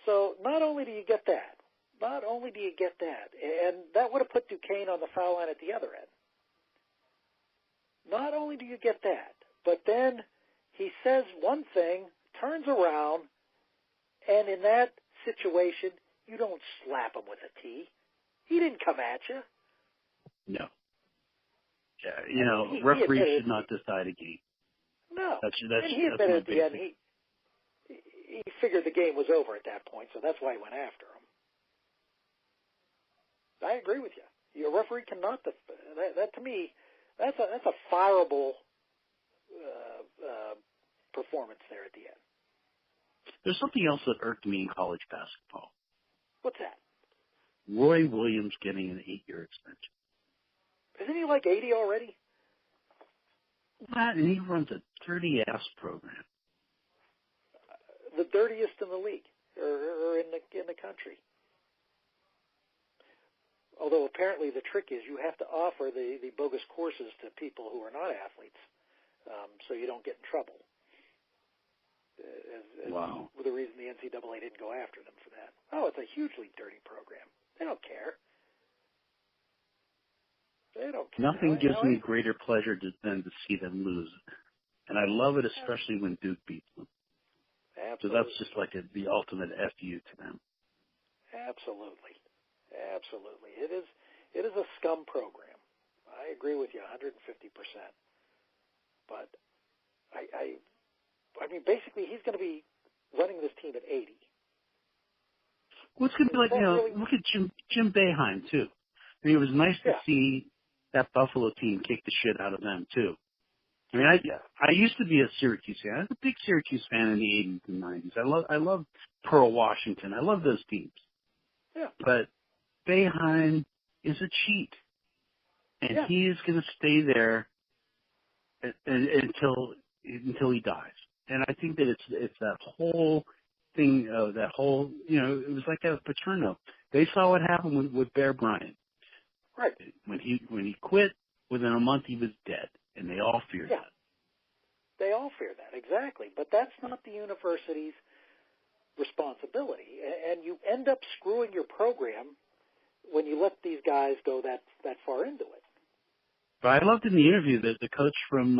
So not only do you get that, and that would have put Duquesne on the foul line at the other end. Not only do you get that, but then he says one thing, turns around, and in that situation, you don't slap him with a tee. He didn't come at you. No. Yeah, referees should not decide a game. No. And he admitted at the end he figured the game was over at that point, so that's why he went after him. I agree with you. Your referee cannot. That to me, that's a fireable performance there at the end. There's something else that irked me in college basketball. What's that? Roy Williams getting an 8-year extension. Isn't he like 80 already? What? And he runs a dirty-ass program. The dirtiest in the league, or in the country. Although apparently the trick is you have to offer the bogus courses to people who are not athletes, so you don't get in trouble. Wow. The reason the NCAA didn't go after them for that. Oh, it's a hugely dirty program. They don't care. Nothing gives me greater pleasure than to see them lose. And I love it, especially when Duke beats them. Absolutely. So that's just like the ultimate FU to them. Absolutely. It is a scum program. I agree with you 150%. But I mean, basically, he's going to be running this team at 80. Well, it's going to be like, look at Jim Boeheim, too. I mean, it was nice to see that Buffalo team kick the shit out of them, too. I mean, I used to be a Syracuse fan. I was a big Syracuse fan in the 80s and 90s. I love Pearl Washington. I love those teams. Yeah. But Boeheim is a cheat. And he is going to stay there until he dies. And I think that it's that whole thing, it was like a Paterno. They saw what happened with Bear Bryant. Right. When he quit, within a month he was dead, and they all feared that. They all fear that, exactly. But that's not the university's responsibility, and you end up screwing your program when you let these guys go that far into it. But I loved in the interview that the coach from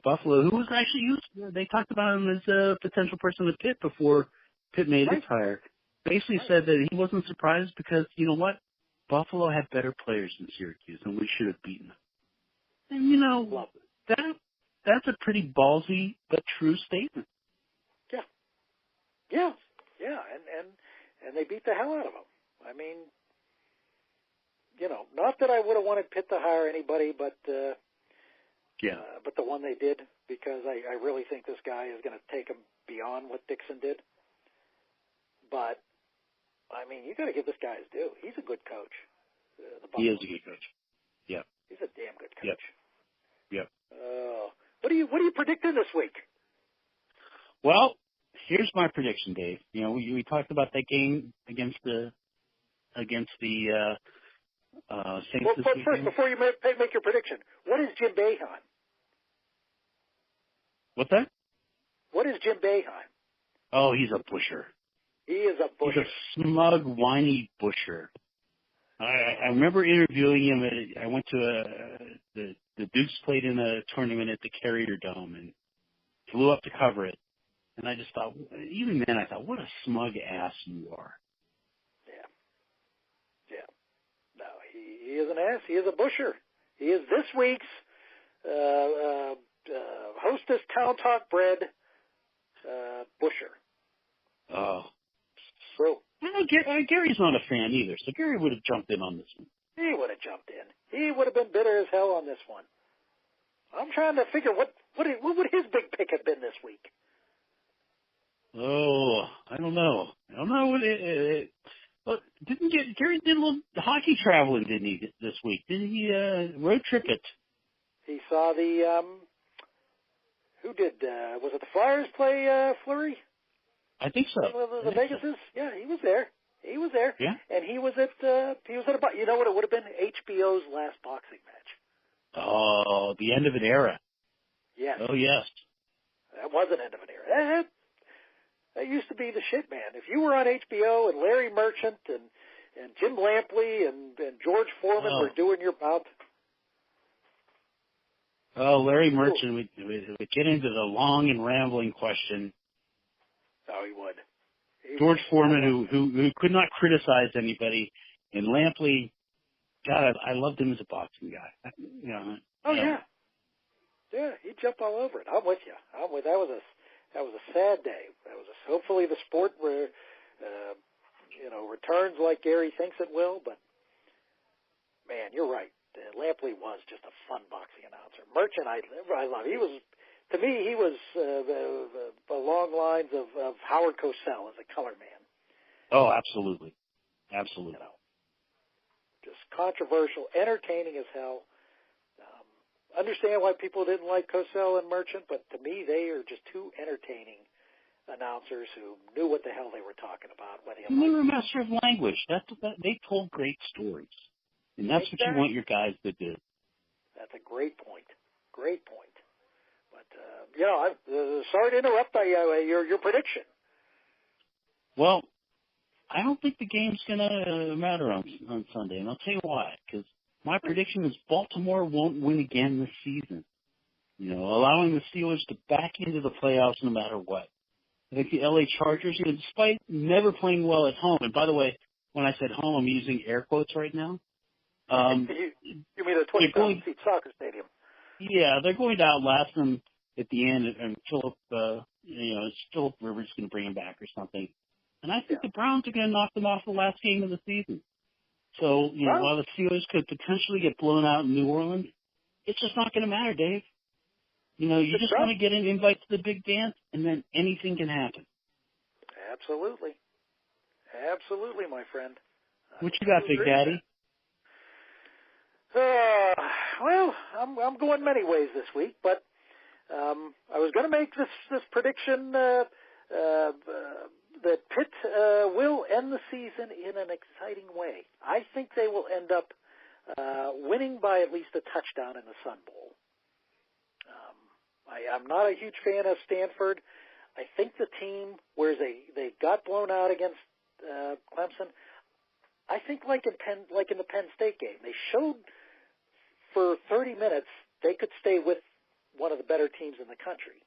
Buffalo, who was actually they talked about him as a potential person with Pitt before Pitt made his hire, basically said that he wasn't surprised because, you know what, Buffalo had better players than Syracuse, and we should have beaten them. And, that's a pretty ballsy but true statement. Yeah, and they beat the hell out of them. I mean, not that I would have wanted Pitt to hire anybody, but the one they did, because I really think this guy is going to take them beyond what Dixon did. But I mean, you got to give this guy his due. He's a good coach. He is a good coach. Yeah, he's a damn good coach. Yep. What are you predicting this week? Well, here's my prediction, Dave. We talked about that game against the Saints this weekend. First, before you make your prediction, what is Jim Boeheim? What's that? What is Jim Boeheim? Oh, he's a busher. He is a busher. He's a smug, whiny busher. I remember interviewing him. I went to the Dukes played in a tournament at the Carrier Dome and flew up to cover it. And I just thought, even then, what a smug ass you are. Yeah. No, he is an ass. He is a busher. He is this week's Hostess Town Talk Bread busher. Oh. So. Gary's not a fan either, so Gary would have jumped in on this one. He would have jumped in. He would have been bitter as hell on this one. I'm trying to figure what would his big pick have been this week. Oh, I don't know. But Gary did a little hockey traveling, didn't he, this week? Didn't he road trip it? He saw the, who did, was it the Flyers play Fleury? I think so. The Vegases? So. Yeah, he was there. He was there. Yeah. And he was at you know what, it would have been HBO's last boxing match. Oh, the end of an era. Yes. Oh, yes. That was an end of an era. That used to be the shit, man. If you were on HBO and Larry Merchant and Jim Lampley and George Foreman were doing your bout. Oh, Larry Merchant would get into the long and rambling question. Oh, he would. George Foreman, who could not criticize anybody, and Lampley, God, I loved him as a boxing guy. Yeah. Yeah, he'd jump all over it. I'm with you. That was a sad day. Hopefully the sport returns like Gary thinks it will. But man, you're right. Lampley was just a fun boxing announcer. Merchant, I love. He was, to me, he was along lines of Howard Cosell as a color man. Oh, absolutely, absolutely. Just controversial, entertaining as hell. Understand why people didn't like Cosell and Merchant, but to me, they are just two entertaining announcers who knew what the hell they were talking about. They were a master of language. They told great stories, and that's what you want your guys to do. That's a great point. Great point. But sorry to interrupt. Your prediction. Well, I don't think the game's going to matter on Sunday, and I'll tell you why. Because my prediction is Baltimore won't win again this season. Allowing the Steelers to back into the playoffs no matter what. I think the LA Chargers, despite never playing well at home, and by the way, when I said home, I'm using air quotes right now. You mean a 20,000-seat soccer stadium? Yeah, they're going to outlast them at the end, and Philip Rivers going to bring them back or something. And I think the Browns are going to knock them off the last game of the season. So, while the Steelers could potentially get blown out in New Orleans, it's just not going to matter, Dave. You just want to get an invite to the big dance, and then anything can happen. Absolutely. Absolutely, my friend. What you got, Big Daddy? Well, I'm going many ways this week, but I was going to make this prediction that Pitt will end the season in an exciting way. I think they will end up winning by at least a touchdown in the Sun Bowl. I'm not a huge fan of Stanford. I think the team, whereas they got blown out against Clemson, I think like in the Penn State game, they showed for 30 minutes they could stay with one of the better teams in the country.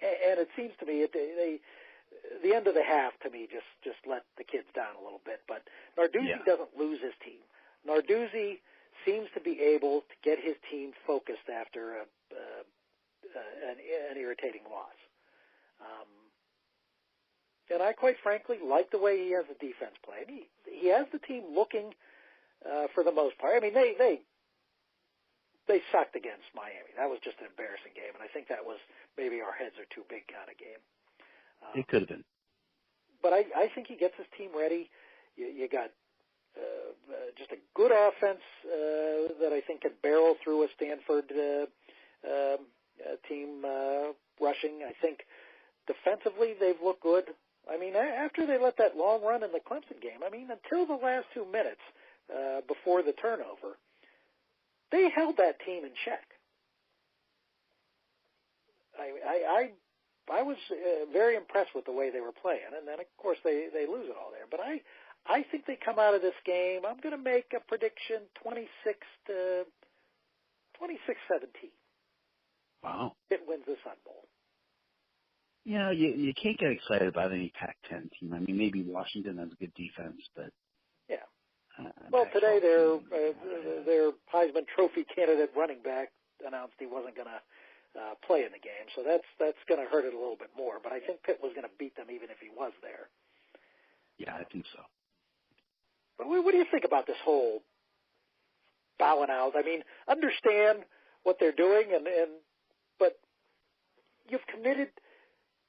And it seems to me the end of the half to me just let the kids down a little bit. But Narduzzi doesn't lose his team. Narduzzi seems to be able to get his team focused after an irritating loss. And I quite frankly like the way he has the defense played. He has the team looking for the most part. I mean, they sucked against Miami. That was just an embarrassing game, and I think that was maybe our heads are too big kind of game. It could have been. But I think he gets his team ready. You got just a good offense that I think can barrel through a Stanford team rushing. I think defensively they've looked good. I mean, after they let that long run in the Clemson game, I mean, until the last 2 minutes before the turnover, they held that team in check. I was very impressed with the way they were playing, and then, of course, they lose it all there. But I think they come out of this game. I'm going to make a prediction 26-17. Wow. It wins the Sun Bowl. You can't get excited about any Pac-10 team. I mean, maybe Washington has a good defense, but yeah. Well, today their Heisman Trophy candidate running back announced he wasn't going to play in the game, so that's going to hurt it a little bit more. But I think Pitt was going to beat them even if he was there. Yeah, I think so. But what do you think about this whole bowing out? I mean, understand what they're doing, but you've committed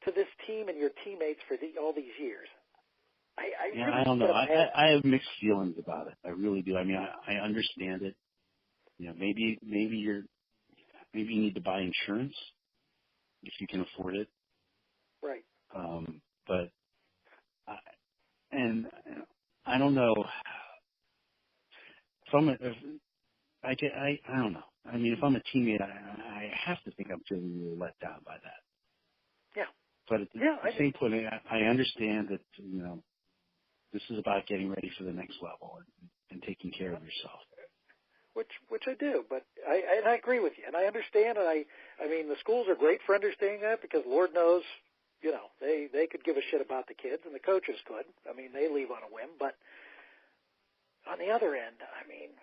to this team and your teammates for all these years. I don't know. I have mixed feelings about it. I really do. I mean, I understand it. You know, maybe you need to buy insurance if you can afford it. Right. But I don't know. I don't know. I mean, if I'm a teammate, I have to think I'm feeling really let down by that. Yeah. But at the same point, I understand that, you know, this is about getting ready for the next level and taking care of yourself. Which I do, but I agree with you, and I understand, and I mean, the schools are great for understanding that because Lord knows, you know, they could give a shit about the kids, and the coaches could. I mean, they leave on a whim, but on the other end, I mean,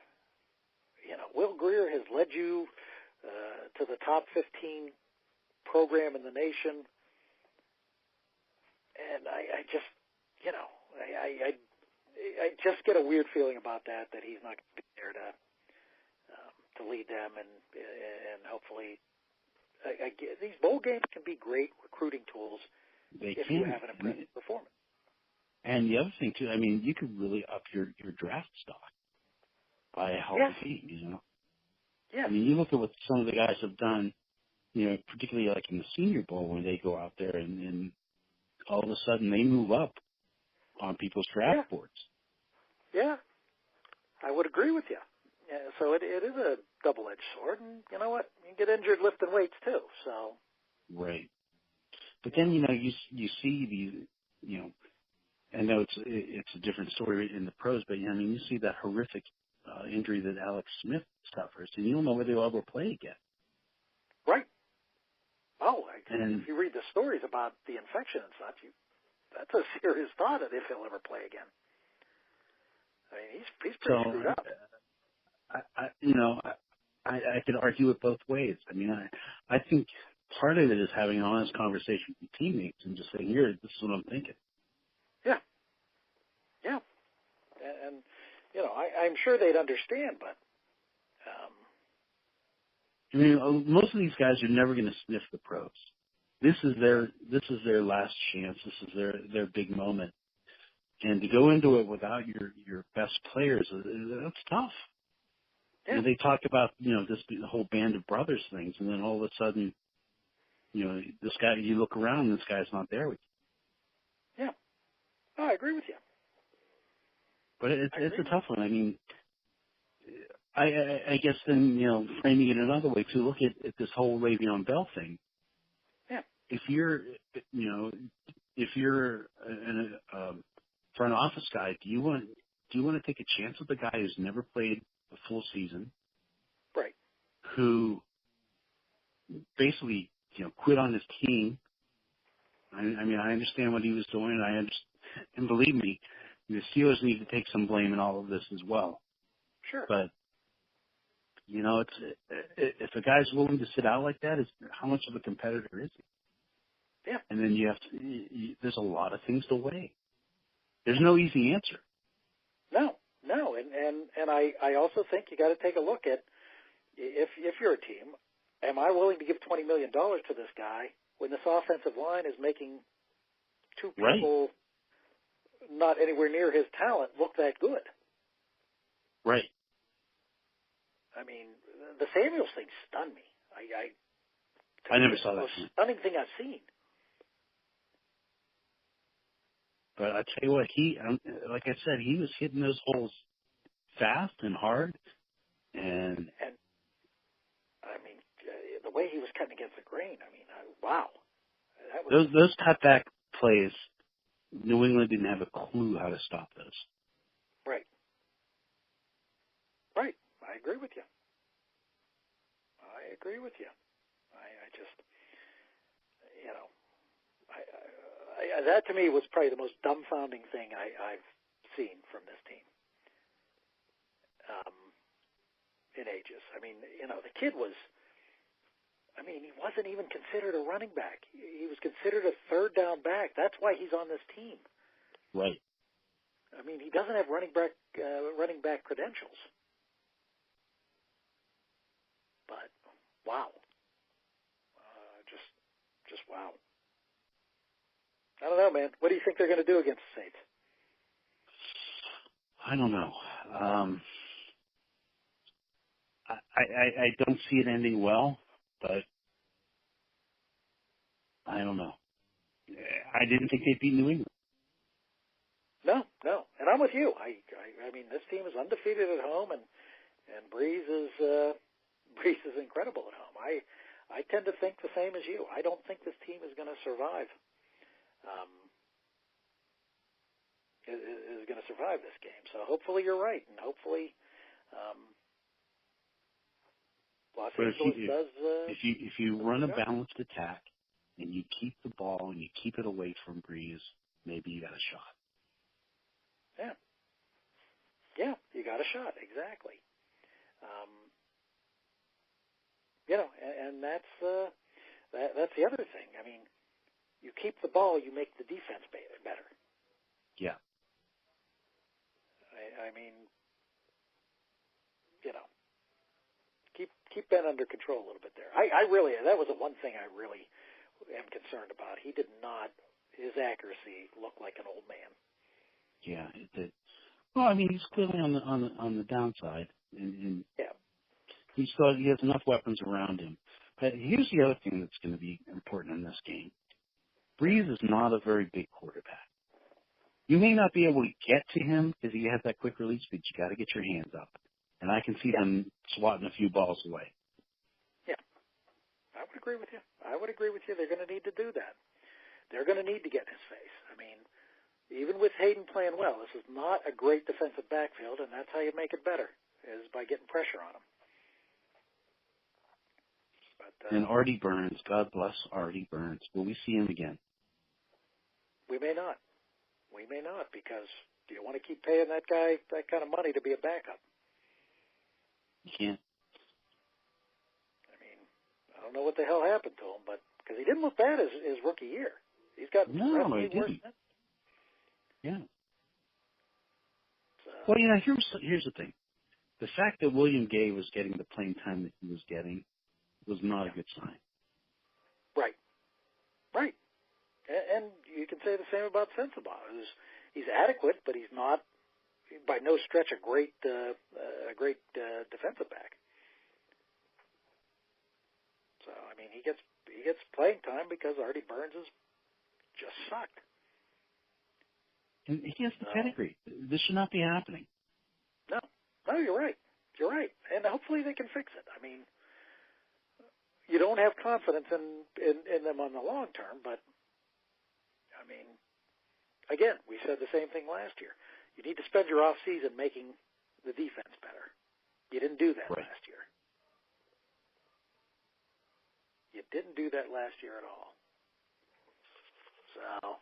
you know, Will Greer has led you to the top 15 program in the nation, and I just, you know, I just get a weird feeling about that he's not going to be there to lead them, and hopefully, these bowl games can be great recruiting tools if you have an impressive performance. And the other thing too, I mean, you could really up your draft stock by a healthy team, you know. Yeah. I mean, you look at what some of the guys have done, you know, particularly like in the Senior Bowl when they go out there and all of a sudden they move up on people's draft boards. Yeah, I would agree with you. Yeah, so it is a double-edged sword, and you know what? You get injured lifting weights too. So. Right. But then, you know, you see these, you know, I know it's a different story in the pros, but I mean, you see that horrific injury that Alex Smith suffers, and you don't know whether he'll ever play again. Right. Oh, and if you read the stories about the infection and such, that's a serious thought of if he'll ever play again. I mean, he's pretty screwed up. I could argue it both ways. I mean, I think part of it is having an honest conversation with teammates and just saying, here, this is what I'm thinking. Yeah. Yeah. And you know, I'm sure they'd understand, but. I mean, most of these guys are never going to sniff the pros. This is their last chance. This is their big moment. And to go into it without your best players, that's tough. Yeah. And they talk about, you know, this whole band of brothers things, and then all of a sudden, you know, this guy, you look around and this guy's not there with you. Yeah. Oh, I agree with you. But it's a tough one. I mean, I guess then, you know, framing it another way to look at this whole Le'Veon Bell thing. Yeah. If you're a front office guy, do you want to take a chance with a guy who's never played a full season? Right. Who basically, you know, quit on his team. I mean, I understand what he was doing, and believe me, the Steelers need to take some blame in all of this as well. Sure. But you know, if a guy's willing to sit out like that, how much of a competitor is he? Yeah. And then there's a lot of things to weigh. There's no easy answer. No, and I also think you got to take a look at if you're a team, am I willing to give $20 million to this guy when this offensive line is making two people not anywhere near his talent look that good? Right. I mean, the Samuels thing stunned me. I never saw that. It's the most stunning thing I've seen. But I tell you what, like I said, he was hitting those holes fast and hard, and I mean, the way he was cutting against the grain. I mean, wow. Those cutback plays, New England didn't have a clue how to stop those. Right. Right. I agree with you. I just, you know, that to me was probably the most dumbfounding thing I've seen from this team in ages. I mean, you know, the kid was, I mean, he wasn't even considered a running back. He was considered a third down back. That's why he's on this team. Right. I mean, he doesn't have running back credentials. But wow, just wow. I don't know, man. What do you think they're going to do against the Saints? I don't know. I don't see it ending well, but I don't know. I didn't think they'd beat New England. No. And I'm with you. I mean, this team is undefeated at home, and Breeze is incredible at home. I tend to think the same as you. I don't think this team is going to survive. Is going to survive this game. So hopefully you're right, and hopefully Los Angeles does. If you run a balanced attack and you keep the ball and you keep it away from Breeze, maybe you got a shot. Yeah, you got a shot, exactly. And that's the other thing. I mean, you keep the ball, you make the defense better. Yeah. I mean, keep Ben under control a little bit there. I really, that was the one thing I really am concerned about. He did not, his accuracy looked like an old man. Yeah, it did. Well, I mean, he's clearly on the downside, and yeah, he has enough weapons around him. But here's the other thing that's going to be important in this game. Breeze is not a very big quarterback. You may not be able to get to him because he has that quick release, but you got to get your hands up. And I can see them swatting a few balls away. Yeah, I would agree with you. They're going to need to do that. They're going to need to get in his face. I mean, even with Hayden playing well, this is not a great defensive backfield, and that's how you make it better, is by getting pressure on him. But, and Artie Burns, God bless Artie Burns. Will we see him again? We may not. Because do you want to keep paying that guy that kind of money to be a backup? You can't. I mean, I don't know what the hell happened to him, but because he didn't look bad his rookie year. He's got he didn't. Worse than. Yeah. So, well, here's the thing. The fact that William Gay was getting the playing time that he was getting was not a good sign. Right. And you can say the same about Sensabaugh. He's adequate, but he's not, by no stretch, a great defensive back. So I mean, he gets playing time because Artie Burns has just sucked. And he has the pedigree. This should not be happening. No, you're right. And hopefully they can fix it. I mean, you don't have confidence in them on the long term, but I mean, again, we said the same thing last year. You need to spend your off season making the defense better. You didn't do that last year. You didn't do that last year at all. So,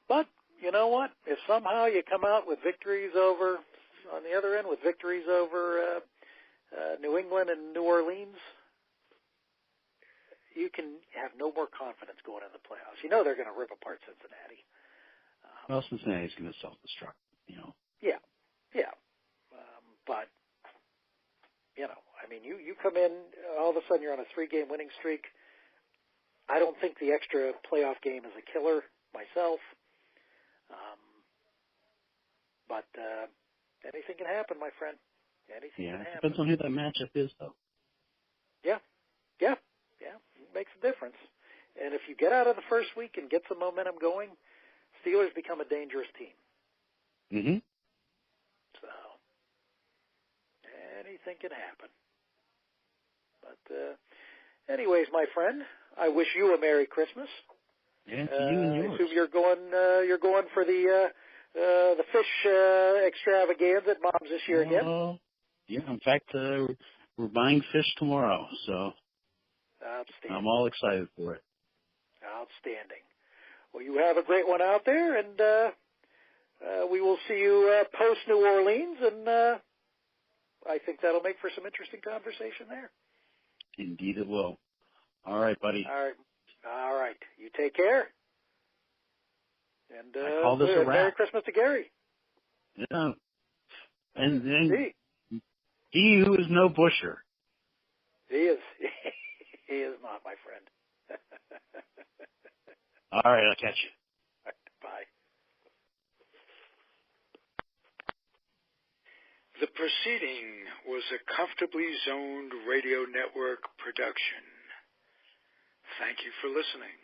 but you know what? If somehow you come out with victories over, on the other end, with victories over New England and New Orleans, you can have no more confidence going into the playoffs. You know they're going to rip apart Cincinnati. Well, Cincinnati's going to self-destruct, Yeah. But, I mean, you come in, all of a sudden you're on a 3-game winning streak. I don't think the extra playoff game is a killer myself. But anything can happen, my friend. Anything can happen. It depends on who that matchup is, though. Yeah. It makes a difference. And if you get out of the first week and get some momentum going, Steelers become a dangerous team. Mm-hmm. So, anything can happen. But, anyways, my friend, I wish you a Merry Christmas. Yeah, to you and yours. I assume you're going for the fish extravaganza at Mom's this year again. Yeah, in fact, we're buying fish tomorrow, so outstanding. I'm all excited for it. Outstanding. Well, you have a great one out there, and we will see you post New Orleans, and I think that'll make for some interesting conversation there. Indeed it will. All right, buddy. All right. You take care. And I call this a wrap. Merry Christmas to Gary. Yeah. And he who is no busher. He is. He is not, my friend. All right, I'll catch you. proceeding was a Comfortably Zoned Radio Network production. Thank you for listening.